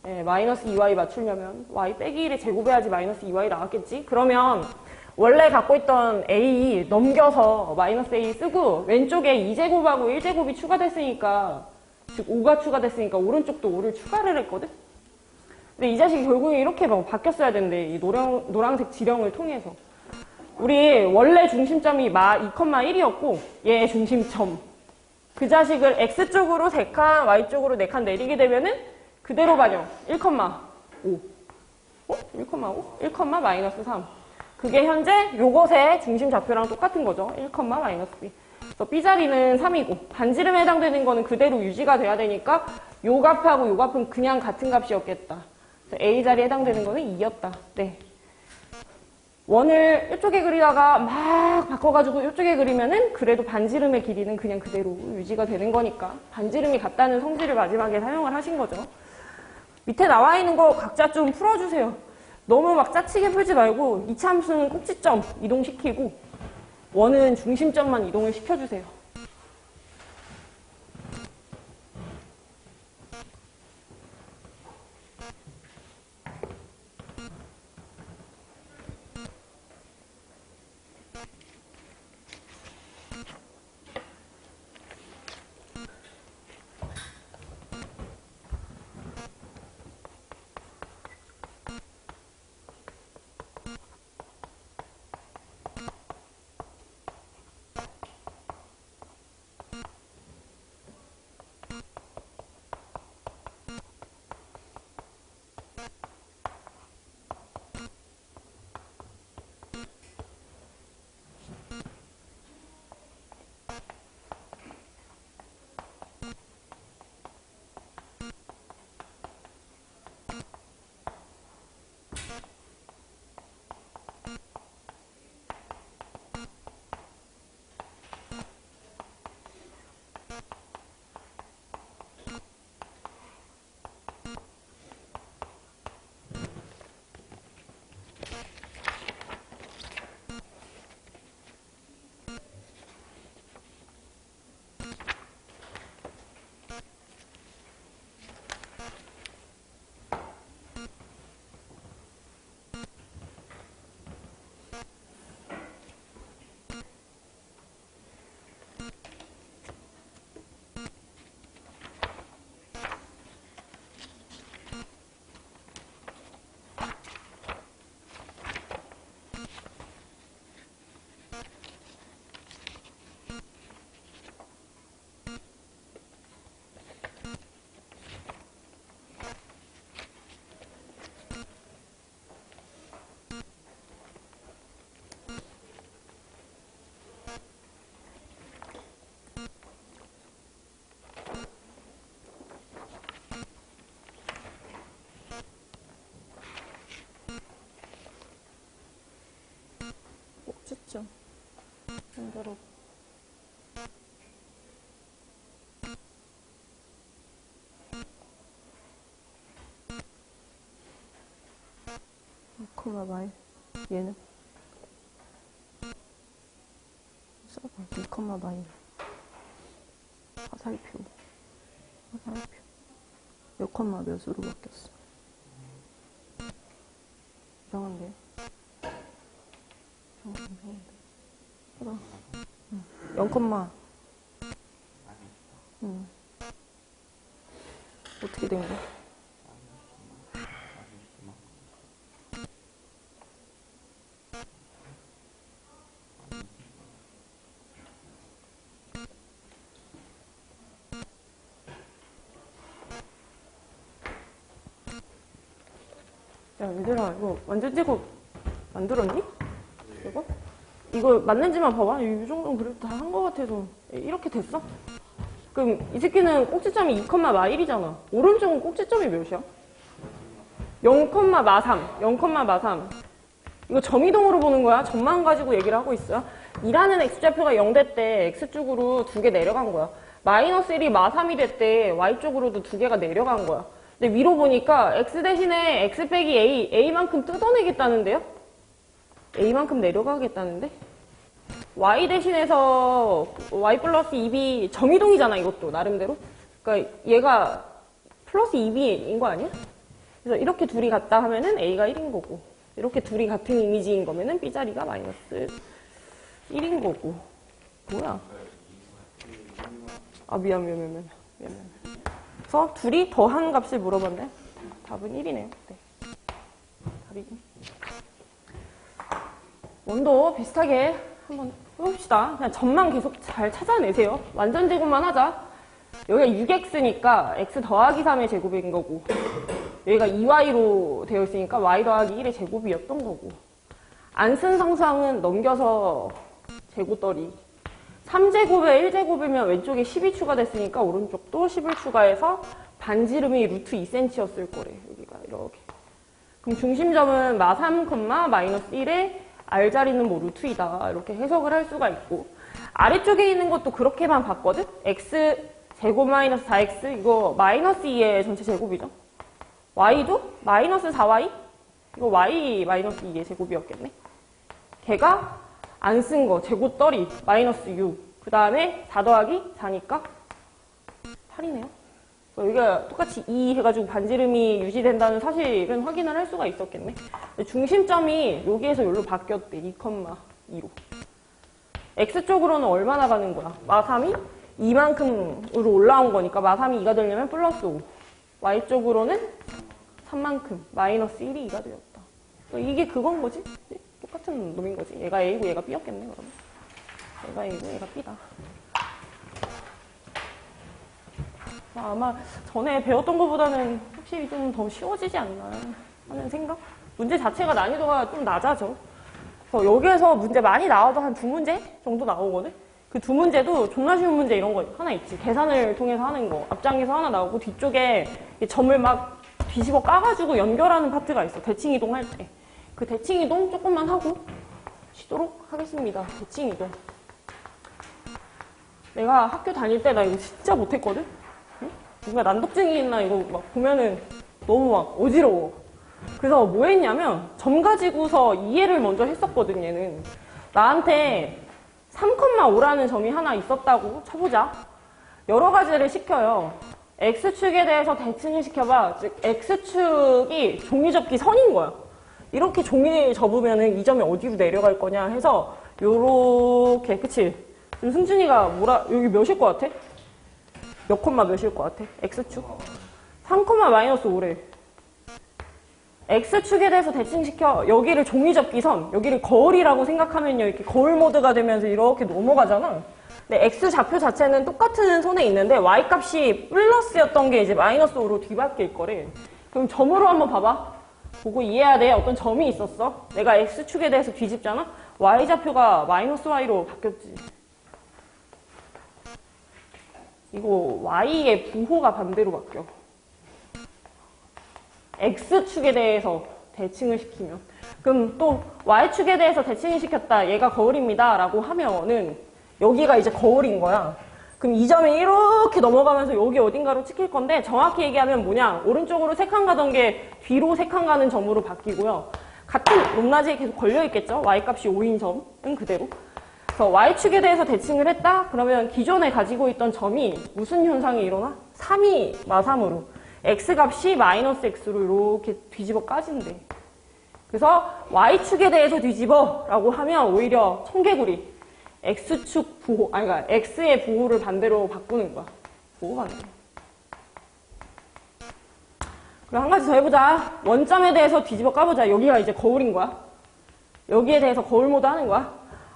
네, 마이너스 2y 맞추려면 y 빼기 1에 제곱해야지 마이너스 2y 나왔겠지? 그러면 원래 갖고 있던 a 넘겨서 마이너스 a 쓰고 왼쪽에 2제곱하고 1제곱이 추가됐으니까 즉 5가 추가됐으니까 오른쪽도 5를 추가를 했거든? 근데 이 자식이 결국에 이렇게 막 바뀌었어야 되는데 이 노란색 지령을 통해서 우리 원래 중심점이 마 2,1이었고 얘 중심점. 그 자식을 X쪽으로 3칸, Y쪽으로 4칸 내리게 되면은 그대로 반영. 1,5. 1,5? 1,-3. 그게 현재 요것의 중심 좌표랑 똑같은 거죠. 1,-B. 그래서 B자리는 3이고 반지름에 해당되는 거는 그대로 유지가 돼야 되니까 요 값하고 요 값은 그냥 같은 값이었겠다. 그래서 A자리에 해당되는 거는 2였다. 네. 원을 이쪽에 그리다가 막 바꿔가지고 이쪽에 그리면은 그래도 반지름의 길이는 그냥 그대로 유지가 되는 거니까 반지름이 같다는 성질을 마지막에 사용을 하신 거죠. 밑에 나와 있는 거 각자 좀 풀어주세요. 너무 막 짜치게 풀지 말고 이차함수는 꼭지점 이동시키고 원은 중심점만 이동을 시켜주세요. 꼭지점 만들어. 봐봐요. 얘는 써봐. 2,마이 화살표 몇 컴마 몇으로 바뀌었어? 이상한데? 해봐. 0 컴마. 어떻게 된 거야? 야, 얘들아, 이거 완전 제곱 만들었니? 이거 맞는지만 봐봐. 이 정도는 그래도 다 한 거 같아서. 이렇게 됐어? 그럼 이 새끼는 꼭지점이 2,-1이잖아. 오른쪽은 꼭지점이 몇이야? 0,-3. 0,-3. 이거 점이동으로 보는 거야. 점만 가지고 얘기를 하고 있어요. 2라는 x좌표가 0될 때 x쪽으로 2개 내려간 거야. -1이 -3이 될 때 y쪽으로도 2개가 내려간 거야. 근데 위로 보니까 x 대신에 x 빼기 a, a만큼 뜯어내겠다는데요? a만큼 내려가겠다는데? y 대신해서 y 플러스 2b 점이동이잖아, 이것도 나름대로. 그러니까 얘가 플러스 2b인 거 아니야? 그래서 이렇게 둘이 같다 하면은 a가 1인 거고, 이렇게 둘이 같은 이미지인 거면은 b자리가 마이너스 1인 거고. 뭐야? 아, 미안. 그래서 둘이 더한 값을 물어봤네. 답은 1이네요. 네. 답이 원도 비슷하게 한번 해봅시다. 그냥 점만 계속 잘 찾아내세요. 완전 제곱만 하자. 여기가 6x니까 x 더하기 3의 제곱인 거고, 여기가 2y로 되어 있으니까 y 더하기 1의 제곱이었던 거고, 안 쓴 상상은 넘겨서 제곱더리. 3제곱에 1제곱이면 왼쪽에 10이 추가됐으니까 오른쪽도 10을 추가해서 반지름이 루트 2cm였을 거래. 여기가 이렇게. 그럼 중심점은 마3, 마이너스 1에 R자리는 뭐 루트 2다. 이렇게 해석을 할 수가 있고, 아래쪽에 있는 것도 그렇게만 봤거든? x 제곱 마이너스 4x 이거 마이너스 2의 전체 제곱이죠. y도 마이너스 4y 이거 y 마이너스 2의 제곱이었겠네. 걔가 안 쓴 거 제곱더리 마이너스 6. 그 다음에 4 더하기 4니까 8이네요. 여기가 똑같이 2 해가지고 반지름이 유지된다는 사실은 확인을 할 수가 있었겠네. 중심점이 여기에서 여기로 바뀌었대. 2,2로. X쪽으로는 얼마나 가는 거야? 마3이 2만큼으로 올라온 거니까 마3이 2가 되려면 플러스 5. Y쪽으로는 3만큼 마이너스 1이 2가 되었다. 이게 그건 거지? 똑같은 놈인 거지. 얘가 A고 얘가 B였겠네 그러면. 얘가 A고 얘가 B다. 아마 전에 배웠던 것보다는 확실히 좀 더 쉬워지지 않나 하는 생각? 문제 자체가 난이도가 좀 낮아져. 그래서 여기에서 문제 많이 나와도 한 2문제 정도 나오거든? 그 2문제도 존나 쉬운 문제 이런 거 하나 있지. 계산을 통해서 하는 거. 앞장에서 하나 나오고 뒤쪽에 점을 막 뒤집어 까가지고 연결하는 파트가 있어. 대칭이동 할 때. 그 대칭이동 조금만 하고 쉬도록 하겠습니다. 대칭이동. 내가 학교 다닐 때 나 이거 진짜 못했거든? 누가 난독증이 있나 이거 막 보면은 너무 막 어지러워. 그래서 뭐 했냐면 점 가지고서 이해를 먼저 했었거든. 얘는 나한테 3,5라는 점이 하나 있었다고 쳐보자. 여러 가지를 시켜요. X축에 대해서 대칭을 시켜봐. 즉 X축이 종이접기 선인 거야. 이렇게 종이를 접으면은 이 점이 어디로 내려갈 거냐 해서 요렇게. 그치? 지금 승준이가 여기 몇일 것 같아? 몇 콤마 몇일 것 같아? X축? 3, 마이너스 5래. X축에 대해서 대칭시켜. 여기를 종이접기선, 여기를 거울이라고 생각하면요. 이렇게 거울 모드가 되면서 이렇게 넘어가잖아. 근데 X 좌표 자체는 똑같은 선에 있는데 Y값이 플러스였던 게 이제 마이너스 5로 뒤바뀔 거래. 그럼 점으로 한번 봐봐. 보고 이해해야 돼. 어떤 점이 있었어. 내가 X축에 대해서 뒤집잖아. Y좌표가 마이너스 Y로 바뀌었지. 이거 Y의 부호가 반대로 바뀌어. X축에 대해서 대칭을 시키면. 그럼 또 Y축에 대해서 대칭을 시켰다. 얘가 거울입니다. 라고 하면은 여기가 이제 거울인 거야. 그럼 이 점이 이렇게 넘어가면서 여기 어딘가로 찍힐 건데 정확히 얘기하면 뭐냐. 오른쪽으로 3칸 가던 게 뒤로 3칸 가는 점으로 바뀌고요. 같은 높낮이에 계속 걸려있겠죠. Y값이 5인 점은 그대로. 그래서 Y축에 대해서 대칭을 했다? 그러면 기존에 가지고 있던 점이 무슨 현상이 일어나? 3이 마3으로. X값이 마이너스 X로 이렇게 뒤집어 까진대. 그래서 Y축에 대해서 뒤집어 라고 하면 오히려 청개구리. X축 부호, 그러니까 X의 부호를 반대로 바꾸는 거야. 부호 반대. 그럼 한 가지 더 해보자. 원점에 대해서 뒤집어 까보자. 여기가 이제 거울인 거야. 여기에 대해서 거울 모드 하는 거야.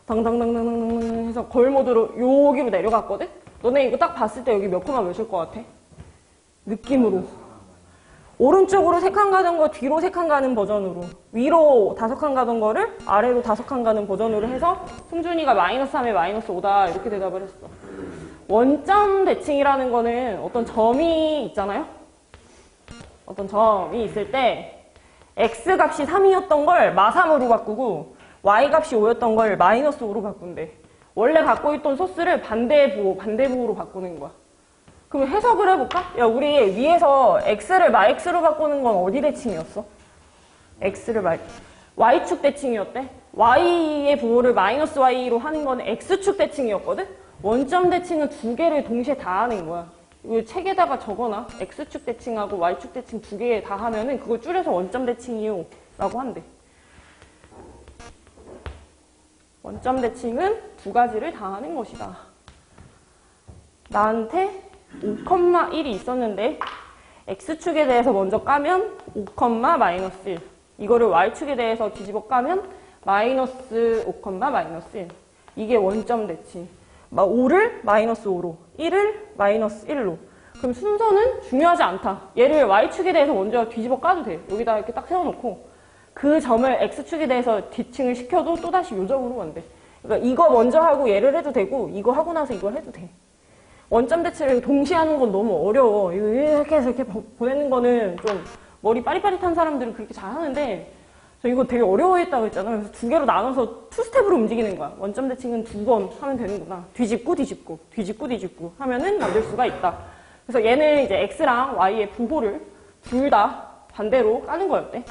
당당당당당 해서 거울 모드로 여기로 내려갔거든? 너네 이거 딱 봤을 때 여기 몇 콤마 몇일 것 같아? 느낌으로. 오른쪽으로 3칸 가던 거 뒤로 3칸 가는 버전으로. 위로 5칸 가던 거를 아래로 5칸 가는 버전으로 해서 승준이가 마이너스 3에 마이너스 5다 이렇게 대답을 했어. 원점 대칭이라는 거는 어떤 점이 있잖아요? 어떤 점이 있을 때 X값이 3이었던 걸 마3으로 바꾸고 Y값이 5였던 걸 마이너스 5로 바꾼대. 원래 갖고 있던 소스를 반대부호로 바꾸는 거야. 그럼 해석을 해볼까? 야, 우리 위에서 X를 마X로 바꾸는 건 어디 대칭이었어? X를 Y축 대칭이었대? Y의 부호를 마이너스 Y로 하는 건 X축 대칭이었거든? 원점 대칭은 2개를 동시에 다 하는 거야. 이거 책에다가 적어놔. X축 대칭하고 Y축 대칭 2개 다 하면은 그걸 줄여서 원점 대칭이요 라고 한대. 원점 대칭은 2가지를 다 하는 것이다. 나한테 5,1이 있었는데 X축에 대해서 먼저 까면 5, 마이너스 1. 이거를 Y축에 대해서 뒤집어 까면 마이너스 5, 마이너스 1. 이게 원점 대칭. 5를 마이너스 5로, 1을 마이너스 1로. 그럼 순서는 중요하지 않다. 얘를 y축에 대해서 먼저 뒤집어 까도 돼. 여기다 이렇게 딱 세워놓고 그 점을 x축에 대해서 대칭을 시켜도 또다시 요 점으로 간대. 그러니까 이거 먼저 하고 얘를 해도 되고 이거 하고 나서 이걸 해도 돼. 원점 대칭을 동시에 하는 건 너무 어려워. 이렇게 해서 이렇게 보내는 거는 좀 머리 빠릿빠릿한 사람들은 그렇게 잘 하는데 저 이거 되게 어려워했다고 했잖아요. 그래서 두 개로 나눠서 투스텝으로 움직이는 거야. 원점 대칭은 2번 하면 되는구나. 뒤집고 뒤집고 뒤집고 뒤집고 하면은 만들 수가 있다. 그래서 얘는 이제 x랑 y의 부호를 둘 다 반대로 까는 거였대.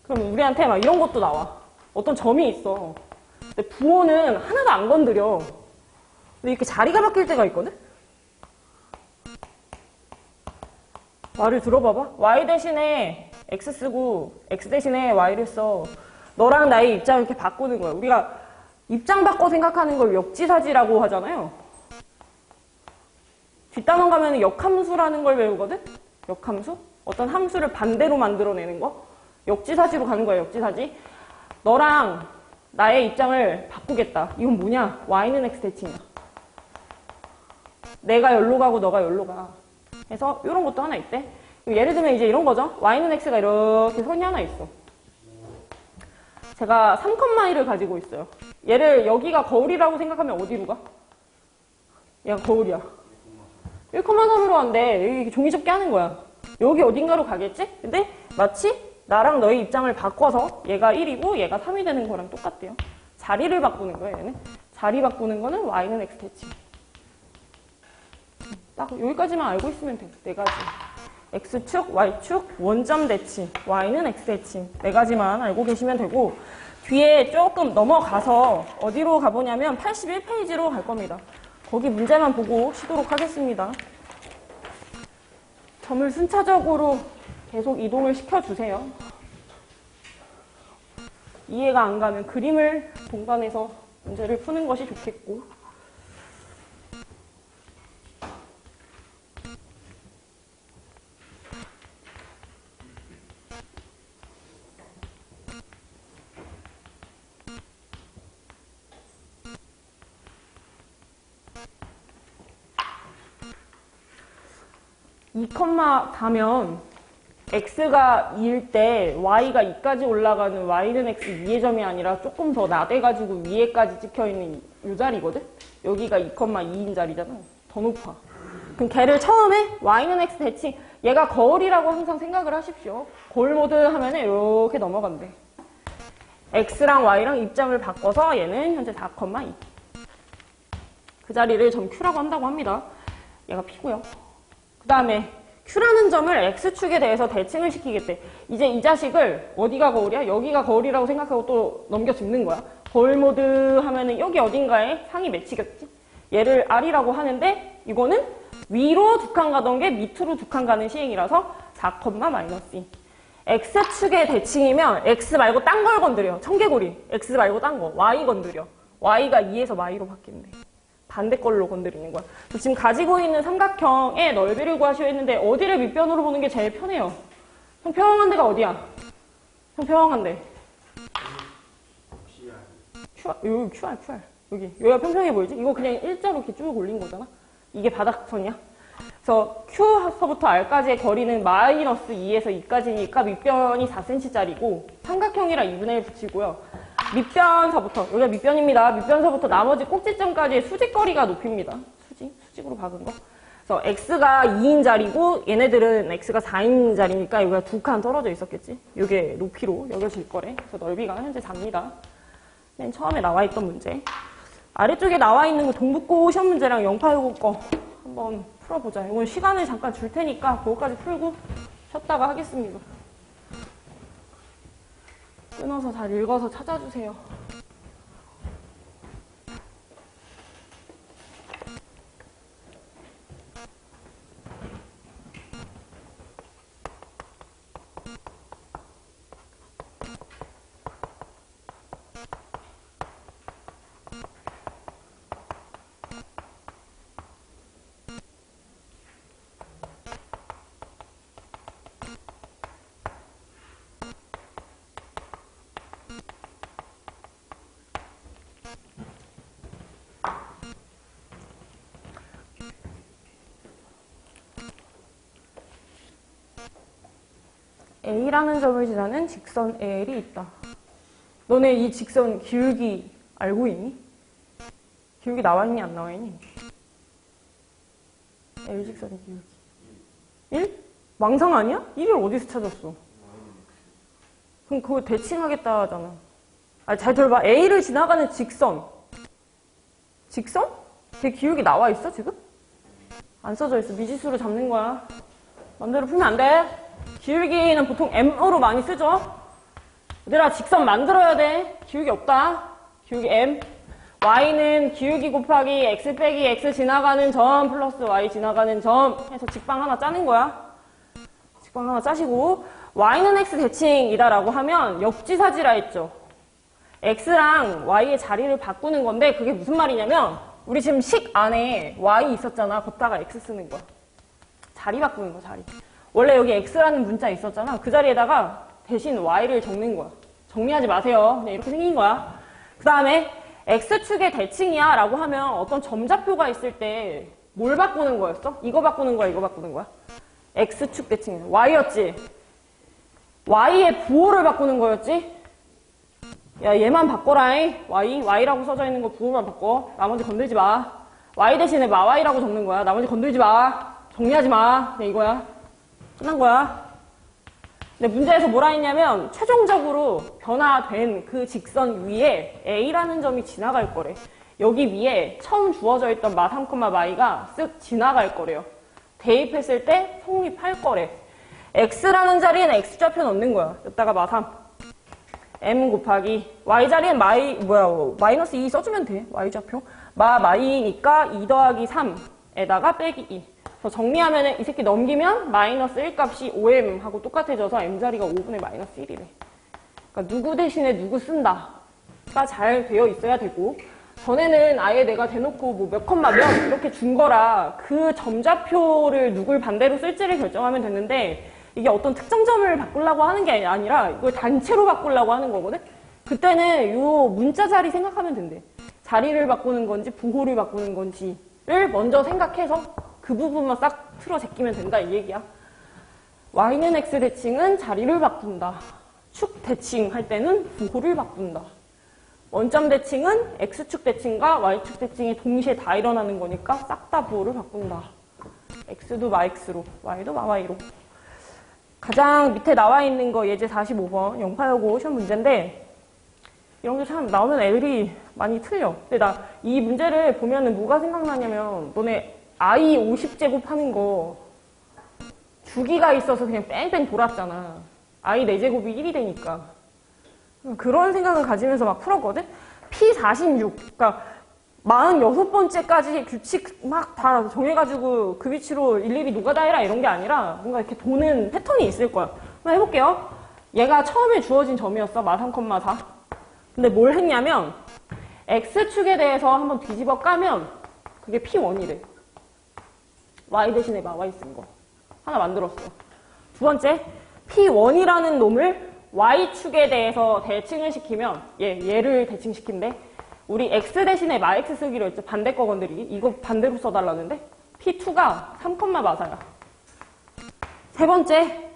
그럼 우리한테 막 이런 것도 나와. 어떤 점이 있어. 근데 부호는 하나도 안 건드려. 근데 이렇게 자리가 바뀔 때가 있거든? 말을 들어봐봐. y 대신에 x 쓰고 x 대신에 y를 써. 너랑 나의 입장을 이렇게 바꾸는 거야. 우리가 입장 바꿔 생각하는 걸 역지사지라고 하잖아요. 뒷단원 가면 역함수라는 걸 배우거든? 역함수? 어떤 함수를 반대로 만들어내는 거? 역지사지로 가는 거야, 역지사지. 너랑 나의 입장을 바꾸겠다. 이건 뭐냐? y는 x 대칭이야. 내가 여기로 가고 너가 여기로 가. 그래서 이런 것도 하나 있대. 예를 들면 이제 이런 거죠. y는 x가 이렇게 선이 하나 있어. 제가 3,1을 가지고 있어요. 얘를 여기가 거울이라고 생각하면 어디로 가? 얘가 거울이야. 1,3으로 간대. 여기 종이접기 하는 거야. 여기 어딘가로 가겠지? 근데 마치 나랑 너의 입장을 바꿔서 얘가 1이고 얘가 3이 되는 거랑 똑같대요. 자리를 바꾸는 거예요, 얘는. 자리 바꾸는 거는 y는 x 대칭. 딱 여기까지만 알고 있으면 돼. 네 가지. x축, y축, 원점 대칭, y는 x 대칭. 네 가지만 알고 계시면 되고 뒤에 조금 넘어가서 어디로 가보냐면 81페이지로 갈 겁니다. 거기 문제만 보고 쉬도록 하겠습니다. 점을 순차적으로 계속 이동을 시켜주세요. 이해가 안 가면 그림을 동반해서 문제를 푸는 것이 좋겠고. 이 컴마 가면 x가 2일 때 y가 2까지 올라가는 y는 x 2의 점이 아니라 조금 더 나대가지고 위에까지 찍혀있는 이 자리거든? 여기가 2,2인 자리잖아. 더 높아. 그럼 걔를 처음에 y는 x 대칭, 얘가 거울이라고 항상 생각을 하십시오. 거울 모드 하면은 이렇게 넘어간대. x랑 y랑 입장을 바꿔서 얘는 현재 4,2. 그 자리를 점 Q라고 한다고 합니다. 얘가 P고요. 그 다음에 Q라는 점을 X축에 대해서 대칭을 시키겠대. 이제 이 자식을 어디가 거울이야? 여기가 거울이라고 생각하고 또 넘겨 짚는 거야. 거울 모드 하면은 여기 어딘가에 상이 맺히겠지? 얘를 R이라고 하는데 이거는 위로 두 칸 가던 게 밑으로 두 칸 가는 시행이라서 4,-2. X축의 대칭이면 X 말고 딴 걸 건드려. 청개구리. X 말고 딴 거. Y 건드려. Y가 2에서 Y로 바뀌는데. 반대 걸로 건드리는 거야. 지금 가지고 있는 삼각형의 넓이를 구하시오 했는데 어디를 밑변으로 보는 게 제일 편해요? 평평한 데가 어디야? 평평한 데. 여기 QR. 여기가 평평해 보이지? 이거 그냥 일자로 이렇게 쭉 올린 거잖아? 이게 바닥선이야? 그래서 Q서부터 R까지의 거리는 마이너스 2에서 2까지니까 밑변이 4cm짜리고 삼각형이라 2분의 1 붙이고요. 밑변서부터, 여기가 밑변입니다. 밑변서부터 나머지 꼭지점까지의 수직거리가 높입니다. 수직으로 박은 거. 그래서 X가 2인 자리고 얘네들은 X가 4인 자리니까 여기가 두 칸 떨어져 있었겠지. 이게 높이로 여겨질 거래. 그래서 넓이가 현재 4입니다. 맨 처음에 나와 있던 문제. 아래쪽에 나와 있는 거 동북고 시험 문제랑 0865 거 한번 풀어보자. 이건 시간을 잠깐 줄 테니까 그거까지 풀고 쉬었다가 하겠습니다. 끊어서 잘 읽어서 찾아주세요. A라는 점을 지나는 직선 L이 있다. 너네 이 직선 기울기 알고 있니? 기울기 나와 있니 안 나와 있니? L 직선의 기울기 1? 망상 아니야? 1을 어디서 찾았어? 그럼 그거 대칭하겠다 하잖아. 아니, 잘 들어봐. A를 지나가는 직선. 직선? 걔 기울기 나와 있어 지금? 안 써져 있어. 미지수로 잡는 거야. 맘대로 풀면 안 돼. 기울기는 보통 M으로 많이 쓰죠? 얘들아 직선 만들어야 돼. 기울기 없다. 기울기 M. Y는 기울기 곱하기 X 빼기 X 지나가는 점 플러스 Y 지나가는 점 해서 직방 하나 짜는 거야. 직방 하나 짜시고 Y는 X 대칭이다 라고 하면 역지사지라 했죠. X랑 Y의 자리를 바꾸는 건데 그게 무슨 말이냐면 우리 지금 식 안에 Y 있었잖아. 걷다가 X 쓰는 거야. 자리 바꾸는 거 자리. 원래 여기 X라는 문자 있었잖아. 그 자리에다가 대신 Y를 적는 거야. 정리하지 마세요. 그냥 이렇게 생긴 거야. 그 다음에 X축의 대칭이야 라고 하면 어떤 점좌표가 있을 때 뭘 바꾸는 거였어? 이거 바꾸는 거야? 이거 바꾸는 거야? X축 대칭이야. Y였지? Y의 부호를 바꾸는 거였지? 야 얘만 바꿔라잉. Y라고 써져 있는 거 부호만 바꿔. 나머지 건들지 마. Y 대신에 마Y라고 적는 거야. 나머지 건들지 마. 정리하지 마. 그냥 이거야. 끝난 거야. 근데 문제에서 뭐라 했냐면 최종적으로 변화된 그 직선 위에 A라는 점이 지나갈 거래. 여기 위에 처음 주어져 있던 마 3, Y가 쓱 지나갈 거래요. 대입했을 때 성립할 거래. X라는 자리에는 X좌표 넣는 거야. 여기다가 마 3. M 곱하기 Y 자리엔 마이너스 2 써주면 돼. Y좌표. 마이니까 2 더하기 3에다가 빼기 2. 그래서 정리하면 이 새끼 넘기면 마이너스 1 값이 5M 하고 똑같아져서 M 자리가 5분의 마이너스 1이래. 그러니까 누구 대신에 누구 쓴다가 잘 되어 있어야 되고 전에는 아예 내가 대놓고 뭐 몇 컴마 몇 이렇게 준 거라 그 점좌표를 누굴 반대로 쓸지를 결정하면 됐는데 이게 어떤 특정 점을 바꾸려고 하는 게 아니라 이걸 단체로 바꾸려고 하는 거거든? 그때는 요 문자 자리 생각하면 된대. 자리를 바꾸는 건지 부호를 바꾸는 건지를 먼저 생각해서 그 부분만 싹 틀어 제끼면 된다 이 얘기야. Y는 X 대칭은 자리를 바꾼다. 축 대칭 할 때는 부호를 바꾼다. 원점 대칭은 X축 대칭과 Y축 대칭이 동시에 다 일어나는 거니까 싹 다 부호를 바꾼다. X도 마X로, Y도 마Y로. 가장 밑에 나와 있는 거 예제 45번 영파여고 시험 문제인데 이런 게 참 나오면 애들이 많이 틀려. 근데 나 이 문제를 보면은 뭐가 생각나냐면 너네 I 50제곱 하는 거 주기가 있어서 그냥 뺑뺑 돌았잖아. I 4제곱이 1이 되니까. 그런 생각을 가지면서 막 풀었거든? P46. 그러니까 46번째까지 규칙 막 다 정해가지고 그 위치로 일일이 노가다해라 이런 게 아니라 뭔가 이렇게 도는 패턴이 있을 거야. 한번 해볼게요. 얘가 처음에 주어진 점이었어. 마 3, 4. 근데 뭘 했냐면 X축에 대해서 한번 뒤집어 까면 그게 P1이래. Y 대신에 마 Y 쓴 거. 하나 만들었어. 두 번째, P1이라는 놈을 Y축에 대해서 대칭을 시키면 얘를 대칭시킨대. 우리 X 대신에 마 X 쓰기로 했죠. 반대 거 건드리기. 이거 반대로 써달라는데 P2가 3, 마사야. 세 번째,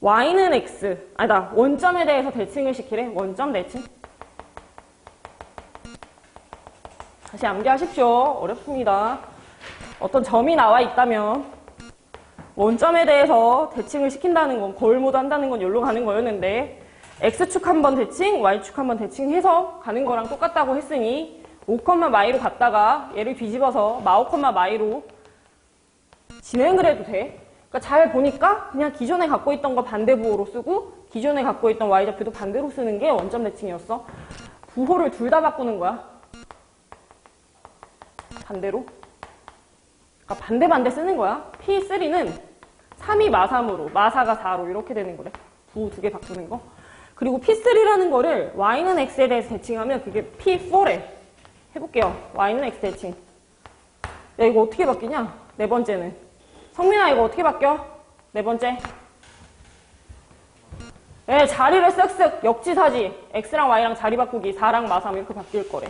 Y는 X. 아니다. 원점에 대해서 대칭을 시키래. 원점 대칭. 다시 암기하십시오. 어렵습니다. 어떤 점이 나와 있다면 원점에 대해서 대칭을 시킨다는 건 거울 모드 한다는 건 여기로 가는 거였는데 X축 한번 대칭, Y축 한번 대칭해서 가는 거랑 똑같다고 했으니 5, 마이로 갔다가 얘를 뒤집어서 마 5, 마이로 진행을 해도 돼. 그러니까 잘 보니까 그냥 기존에 갖고 있던 거 반대부호로 쓰고 기존에 갖고 있던 Y좌표도 반대로 쓰는 게 원점 대칭이었어. 부호를 둘 다 바꾸는 거야. 반대로. 그러니까 반대 쓰는 거야. P3는 3이 마3으로, 마4가 4로 이렇게 되는 거래. 부호 두 개 바꾸는 거. 그리고 P3라는 거를 Y는 X에 대해서 대칭하면 그게 P4래. 해볼게요. Y는 X 대칭. 야, 이거 어떻게 바뀌냐? 네 번째는. 성민아, 이거 어떻게 바뀌어? 네 번째. 네, 자리를 쓱쓱 역지사지. X랑 Y랑 자리 바꾸기 4랑 마3 이렇게 바뀔 거래.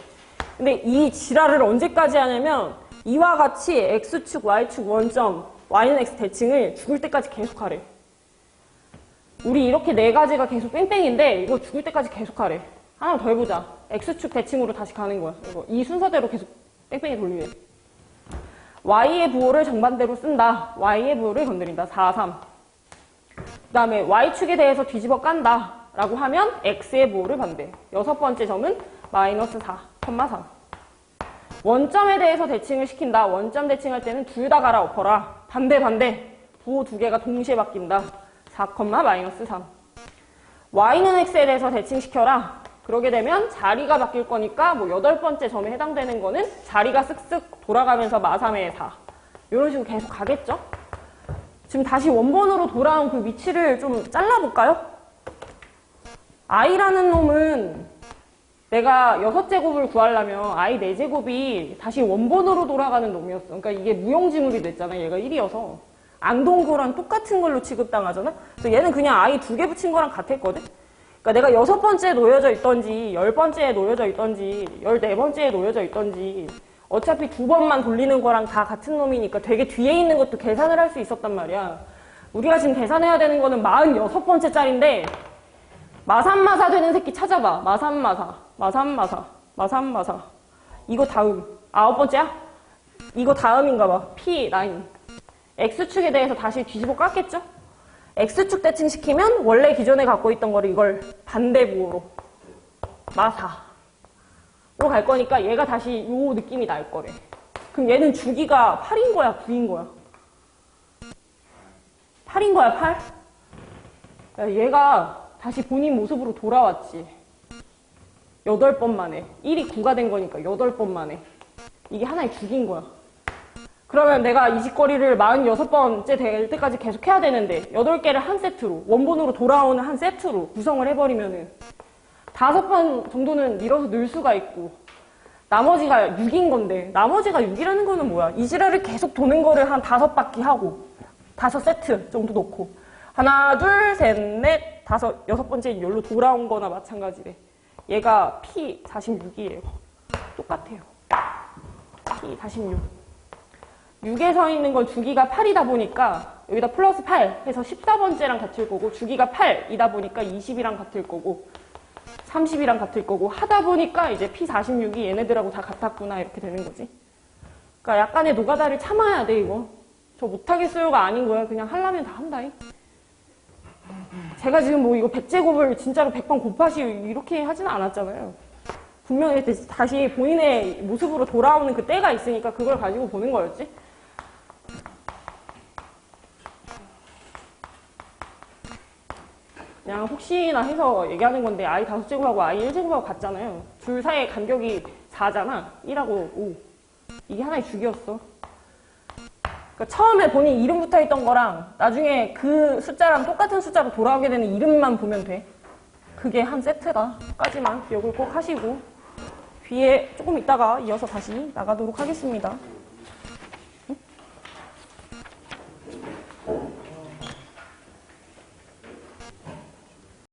근데 이 지랄을 언제까지 하냐면 이와 같이 X축, Y축 원점, Y는 X 대칭을 죽을 때까지 계속 하래. 우리 이렇게 네 가지가 계속 뺑뺑인데 이거 죽을 때까지 계속 하래. 하나 더 해보자. X축 대칭으로 다시 가는 거야. 이거 이 순서대로 계속 뺑뺑이 돌리래. Y의 부호를 정반대로 쓴다. Y의 부호를 건드린다. 4, 3. 그 다음에 Y축에 대해서 뒤집어 깐다. 라고 하면 X의 부호를 반대. 여섯 번째 점은 마이너스 4, 3. 원점에 대해서 대칭을 시킨다. 원점 대칭할 때는 둘 다 갈아엎어라. 반대. 부호 두 개가 동시에 바뀐다. 4, 마이너스 3. Y는 X에 대해서 대칭시켜라. 그러게 되면 자리가 바뀔 거니까 뭐 여덟 번째 점에 해당되는 거는 자리가 쓱쓱 돌아가면서 마3의 4. 이런 식으로 계속 가겠죠? 지금 다시 원본으로 돌아온 그 위치를 좀 잘라볼까요? I라는 놈은 내가 6제곱을 구하려면 I 4제곱이 다시 원본으로 돌아가는 놈이었어. 그러니까 이게 무용지물이 됐잖아. 얘가 1이어서. 안 동거랑 똑같은 걸로 취급당하잖아. 그래서 얘는 그냥 I 2개 붙인 거랑 같았거든. 그러니까 내가 6번째에 놓여져 있던지 10번째에 놓여져 있던지 14번째에 놓여져 있던지 어차피 2번만 돌리는 거랑 다 같은 놈이니까 되게 뒤에 있는 것도 계산을 할 수 있었단 말이야. 우리가 지금 계산해야 되는 거는 46번째 짤인데 마삼마사 되는 새끼 찾아봐. 마삼마사. 이거 다음. 9번째야? 이거 다음인가 봐. P9. X축에 대해서 다시 뒤집어 깠겠죠? X축 대칭시키면 원래 기존에 갖고 있던 거를 이걸 반대부호로 마사로 갈 거니까 얘가 다시 요 느낌이 날 거래. 그럼 얘는 주기가 8인 거야? 9인 거야? 8인 거야? 8? 야, 얘가 다시 본인 모습으로 돌아왔지. 8번 만에. 1이 9가 된 거니까 8번 만에. 이게 하나의 주기인 거야. 그러면 내가 이 짓거리를 46번째 될 때까지 계속 해야 되는데 8개를 한 세트로, 원본으로 돌아오는 한 세트로 구성을 해버리면은 5번 정도는 밀어서 넣을 수가 있고 나머지가 6인 건데 나머지가 6이라는 거는 뭐야? 이 지랄을 계속 도는 거를 한 5바퀴 하고 5세트 정도 놓고 하나, 둘, 셋, 넷, 5, 6번째는 여기로 돌아온 거나 마찬가지래. 얘가 P46이에요. 똑같아요. P46. 6에 서 있는 건 주기가 8이다 보니까 여기다 플러스 8 해서 14번째랑 같을 거고 주기가 8이다 보니까 20이랑 같을 거고 30이랑 같을 거고 하다 보니까 이제 P46이 얘네들하고 다 같았구나 이렇게 되는 거지. 그러니까 약간의 노가다를 참아야 돼 이거. 저 못하겠어요가 아닌 거야. 그냥 하려면 다 한다잉. 제가 지금 뭐 이거 100제곱을 진짜로 100번 곱하시 이렇게 하지는 않았잖아요. 분명히 다시 본인의 모습으로 돌아오는 그 때가 있으니까 그걸 가지고 보는 거였지. 그냥 혹시나 해서 얘기하는 건데 I 5제곱하고 I 1제곱하고 같잖아요. 둘 사이의 간격이 4잖아. 1하고 5. 이게 하나의 주기였어. 그러니까 처음에 본인 이름 붙어있던 거랑 나중에 그 숫자랑 똑같은 숫자로 돌아오게 되는 이름만 보면 돼. 그게 한 세트다까지만 기억을 꼭 하시고 뒤에 조금 있다가 이어서 다시 나가도록 하겠습니다.